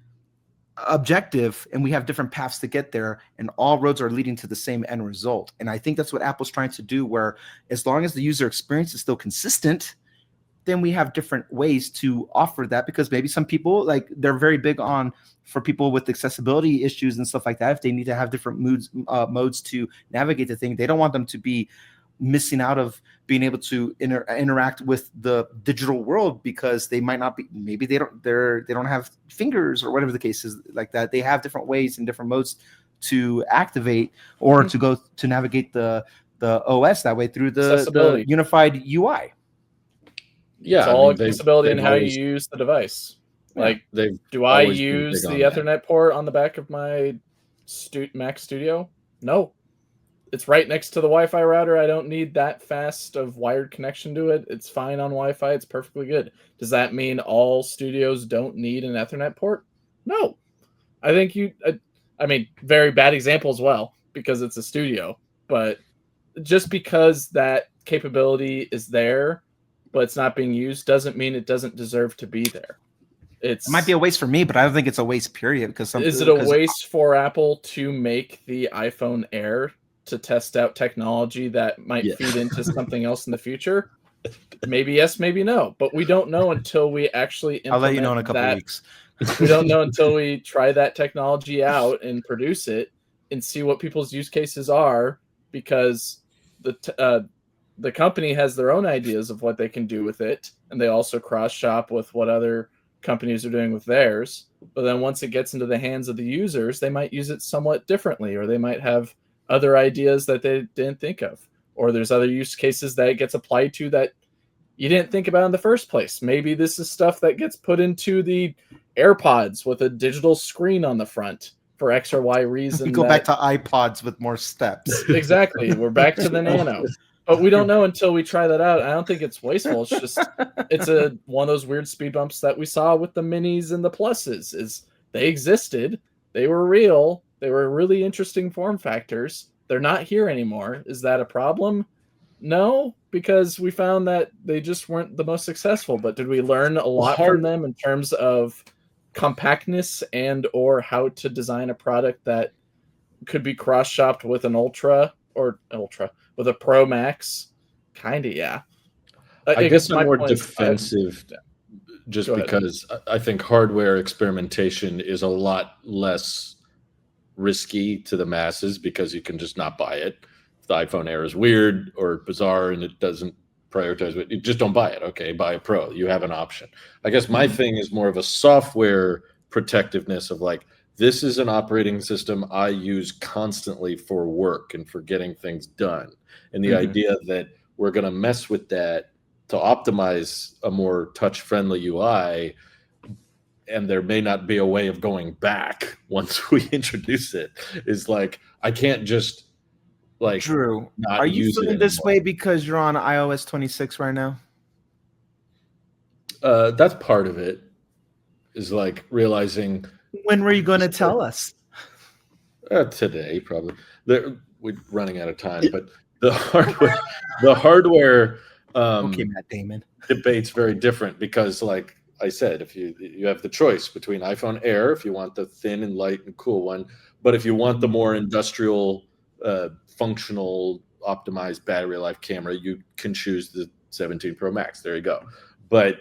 [SPEAKER 3] objective, and we have different paths to get there, and all roads are leading to the same end result. And I think that's what Apple's trying to do, where as long as the user experience is still consistent, then we have different ways to offer that, because maybe some people, like, they're very big on, for people with accessibility issues and stuff like that, if they need to have different modes to navigate the thing, they don't want them to be missing out of being able to interact with the digital world, because they might not be, maybe they don't have fingers or whatever the case is like that. They have different ways and different modes to activate or to go to navigate the OS that way through the unified UI.
[SPEAKER 2] Yeah, it's all accessibility and how you use the device. Like, do I use the Ethernet port on the back of my Mac Studio? No. It's right next to the Wi-Fi router. I don't need that fast of wired connection to it. It's fine on Wi-Fi. It's perfectly good. Does that mean all studios don't need an Ethernet port? No. I think very bad example as well, because it's a studio. But just because that capability is there, but it's not being used, doesn't mean it doesn't deserve to be there. It
[SPEAKER 3] might be a waste for me, but I don't think it's a waste, period.
[SPEAKER 2] Is it a waste for Apple to make the iPhone Air to test out technology that might feed into something else in the future? Maybe yes, maybe no. But we don't know until we actually implement.
[SPEAKER 3] I'll let you know in a couple of weeks.
[SPEAKER 2] We don't know until we try that technology out and produce it and see what people's use cases are, because the company has their own ideas of what they can do with it, and they also cross-shop with what other companies are doing with theirs. But then once it gets into the hands of the users, they might use it somewhat differently, or they might have other ideas that they didn't think of, or there's other use cases that it gets applied to that you didn't think about in the first place. Maybe this is stuff that gets put into the AirPods with a digital screen on the front for X or Y reason.
[SPEAKER 3] We go back to iPods with more steps.
[SPEAKER 2] Exactly. We're back to the Nano. But we don't know until we try that out. I don't think it's wasteful. It's just, it's one of those weird speed bumps that we saw with the minis and the pluses. Is they existed. They were real. They were really interesting form factors. They're not here anymore. Is that a problem? No, because we found that they just weren't the most successful. But did we learn a lot from them in terms of compactness and or how to design a product that could be cross-shopped with an Ultra with a Pro Max? Kinda, yeah.
[SPEAKER 1] I guess I'm
[SPEAKER 2] my
[SPEAKER 1] more
[SPEAKER 2] point is,
[SPEAKER 1] defensive just
[SPEAKER 2] Go ahead.
[SPEAKER 1] because I think hardware experimentation is a lot less risky to the masses because you can just not buy it. If the iPhone Air is weird or bizarre and it doesn't prioritize it, you just don't buy it. Okay, buy a Pro. You have an option. I guess my thing is more of a software protectiveness of like, this is an operating system I use constantly for work and for getting things done. And the idea that we're going to mess with that to optimize a more touch-friendly UI, and there may not be a way of going back once we introduce it, is like, I can't just like
[SPEAKER 3] Drew,
[SPEAKER 1] not
[SPEAKER 3] are you
[SPEAKER 1] use
[SPEAKER 3] feeling
[SPEAKER 1] it
[SPEAKER 3] this
[SPEAKER 1] anymore.
[SPEAKER 3] way because you're on iOS 26 right now?
[SPEAKER 1] That's part of it, is like realizing.
[SPEAKER 3] When were you going to tell us?
[SPEAKER 1] Today, probably. We're running out of time, but the hardware
[SPEAKER 3] Okay, Matt Damon.
[SPEAKER 1] debate's very different because, like I said, if you have the choice between iPhone Air, if you want the thin and light and cool one, but if you want the more industrial, functional, optimized battery life camera, you can choose the 17 Pro Max. There you go. But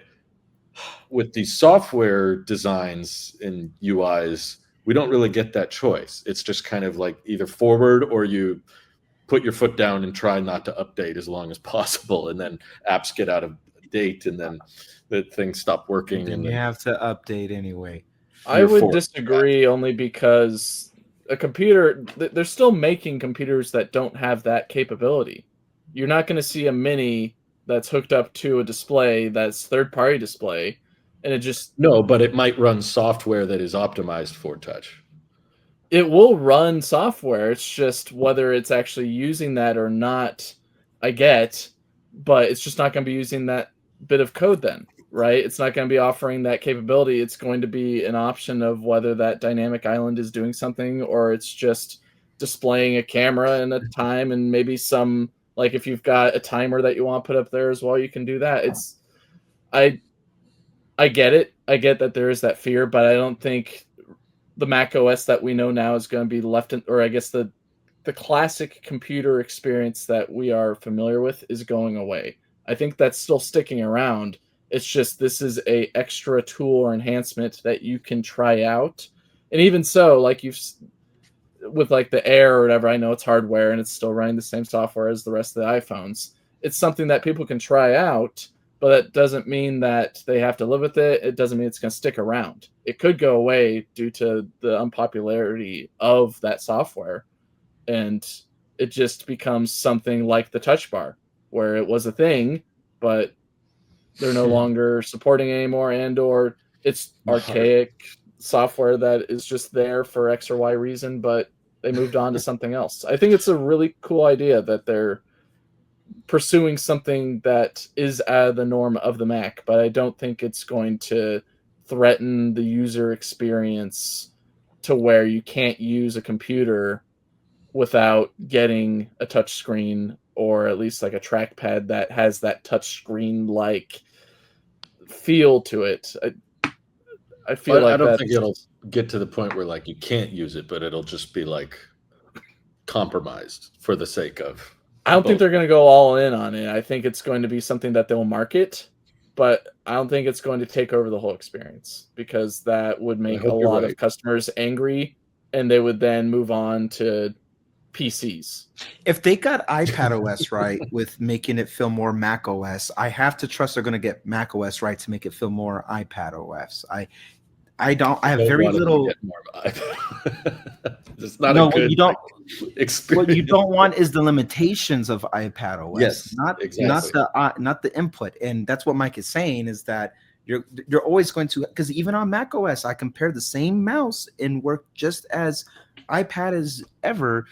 [SPEAKER 1] with these software designs and UIs, we don't really get that choice. It's just kind of like either forward or you put your foot down and try not to update as long as possible, and then apps get out of date, and then the things stop working. And
[SPEAKER 3] you have to update anyway.
[SPEAKER 2] I would disagree only because a computer, they're still making computers that don't have that capability. You're not going to see a Mini that's hooked up to a display that's third-party display, and it just...
[SPEAKER 1] No, but it might run software that is optimized for touch.
[SPEAKER 2] It will run software. It's just whether it's actually using that or not, I get, but it's just not going to be using that bit of code then, right? It's not going to be offering that capability. It's going to be an option of whether that dynamic island is doing something or it's just displaying a camera and a time and maybe some, like if you've got a timer that you want to put up there as well, you can do that. I get it. I get that there is that fear, but I don't think the Mac OS that we know now is going to be left in, or I guess the classic computer experience that we are familiar with is going away. I think that's still sticking around. It's just this is a extra tool or enhancement that you can try out. And even so, like with like the Air or whatever, I know it's hardware and it's still running the same software as the rest of the iPhones. It's something that people can try out, but that doesn't mean that they have to live with it. It doesn't mean it's going to stick around. It could go away due to the unpopularity of that software. And it just becomes something like the Touch Bar, where it was a thing, but they're no longer supporting it anymore, and or it's archaic software that is just there for X or Y reason, but they moved on to something else. I think it's a really cool idea that they're pursuing something that is out of the norm of the Mac, but I don't think it's going to threaten the user experience to where you can't use a computer without getting a touch screen or at least like a trackpad that has that touch screen like feel to it. I feel like
[SPEAKER 1] I don't think it'll get to the point where like you can't use it, but it'll just be like compromised for the sake of.
[SPEAKER 2] I don't think they're going to go all in on it. I think it's going to be something that they'll market, but I don't think it's going to take over the whole experience because that would make a lot of customers angry and they would then move on to PCs.
[SPEAKER 3] If they got iPad OS right with making it feel more Mac OS, I have to trust they're going to get Mac OS right to make it feel more iPad OS. I have very little.
[SPEAKER 1] It's not a good
[SPEAKER 3] experience. What you don't want is the limitations of iPad OS.
[SPEAKER 1] Yes,
[SPEAKER 3] not the input. And that's what Mike is saying is that you're always going to, because even on Mac OS, I compare the same mouse and work just as iPad as ever.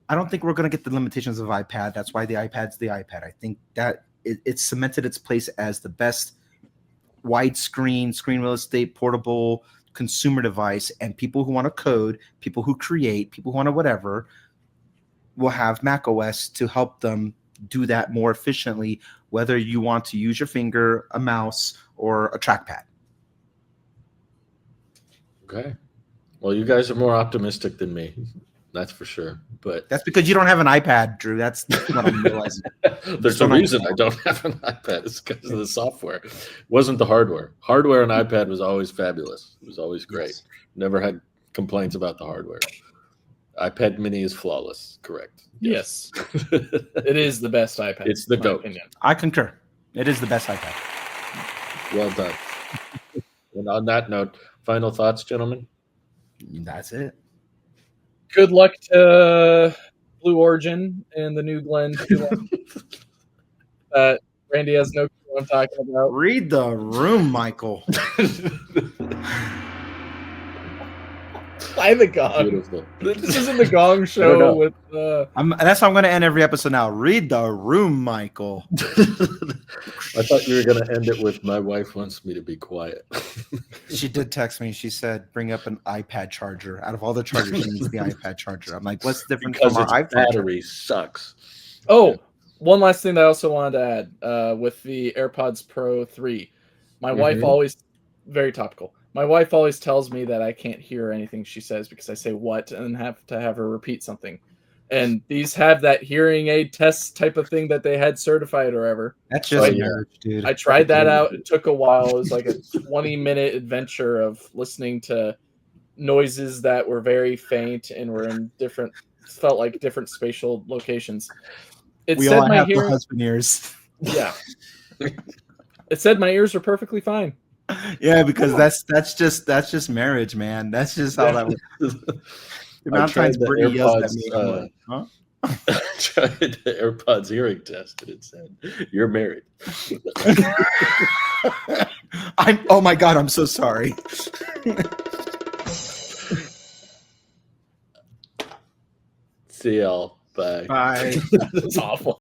[SPEAKER 3] I don't think we're going to get the limitations of iPad. That's why the iPad's the iPad. I think that it's cemented its place as the best widescreen, screen real estate, portable consumer device, and people who want to code, people who create, people who want to whatever, will have Mac OS to help them do that more efficiently, whether you want to use your finger, a mouse, or a trackpad.
[SPEAKER 1] Okay. Well, you guys are more optimistic than me. That's for sure. But
[SPEAKER 3] that's because you don't have an iPad, Drew. That's what I'm realizing.
[SPEAKER 1] There's a reason I don't have an iPad. It's because of the software. It wasn't the hardware. Hardware on iPad was always fabulous. It was always great. Yes. Never had complaints about the hardware. iPad mini is flawless. Correct.
[SPEAKER 2] Yes. It is the best iPad.
[SPEAKER 1] It's the GOAT.
[SPEAKER 3] I concur. It is the best iPad.
[SPEAKER 1] Well done. And on that note, final thoughts, gentlemen?
[SPEAKER 3] That's it.
[SPEAKER 2] Good luck to Blue Origin and the new Glenn. Randy has no clue what I'm talking about.
[SPEAKER 3] Read the room, Michael.
[SPEAKER 2] Play the gong.
[SPEAKER 1] Beautiful.
[SPEAKER 2] This isn't the Gong Show with.
[SPEAKER 3] That's how I'm going to end every episode now. Read the room, Michael.
[SPEAKER 1] I thought you were going to end it with "My wife wants me to be quiet."
[SPEAKER 3] She did text me. She said, "Bring up an iPad charger." Out of all the chargers, she needs the iPad charger. I'm like, "What's different
[SPEAKER 1] because
[SPEAKER 3] from our iPad
[SPEAKER 1] battery sucks."
[SPEAKER 2] Oh, one last thing that I also wanted to add with the AirPods Pro 3. My wife always, very topical. My wife always tells me that I can't hear anything she says because I say what and have to have her repeat something. And these have that hearing aid test type of thing that they had certified or whatever.
[SPEAKER 3] That's just marriage, dude.
[SPEAKER 2] I tried that out. It took a while. It was like a 20-minute adventure of listening to noises that were very faint and were in different, felt like different spatial locations. It
[SPEAKER 3] we
[SPEAKER 2] said
[SPEAKER 3] all
[SPEAKER 2] my
[SPEAKER 3] have
[SPEAKER 2] hearing,
[SPEAKER 3] the husband ears.
[SPEAKER 2] Yeah. It said my ears were perfectly fine.
[SPEAKER 3] Yeah, because that's just marriage, man. That's just how that works. The amount of times Brittany yells at me, I'm like, huh?
[SPEAKER 1] I tried the AirPods hearing test and it said, "You're married."
[SPEAKER 3] Oh my God, I'm so sorry.
[SPEAKER 1] See y'all. Bye.
[SPEAKER 3] Bye.
[SPEAKER 2] It's awful.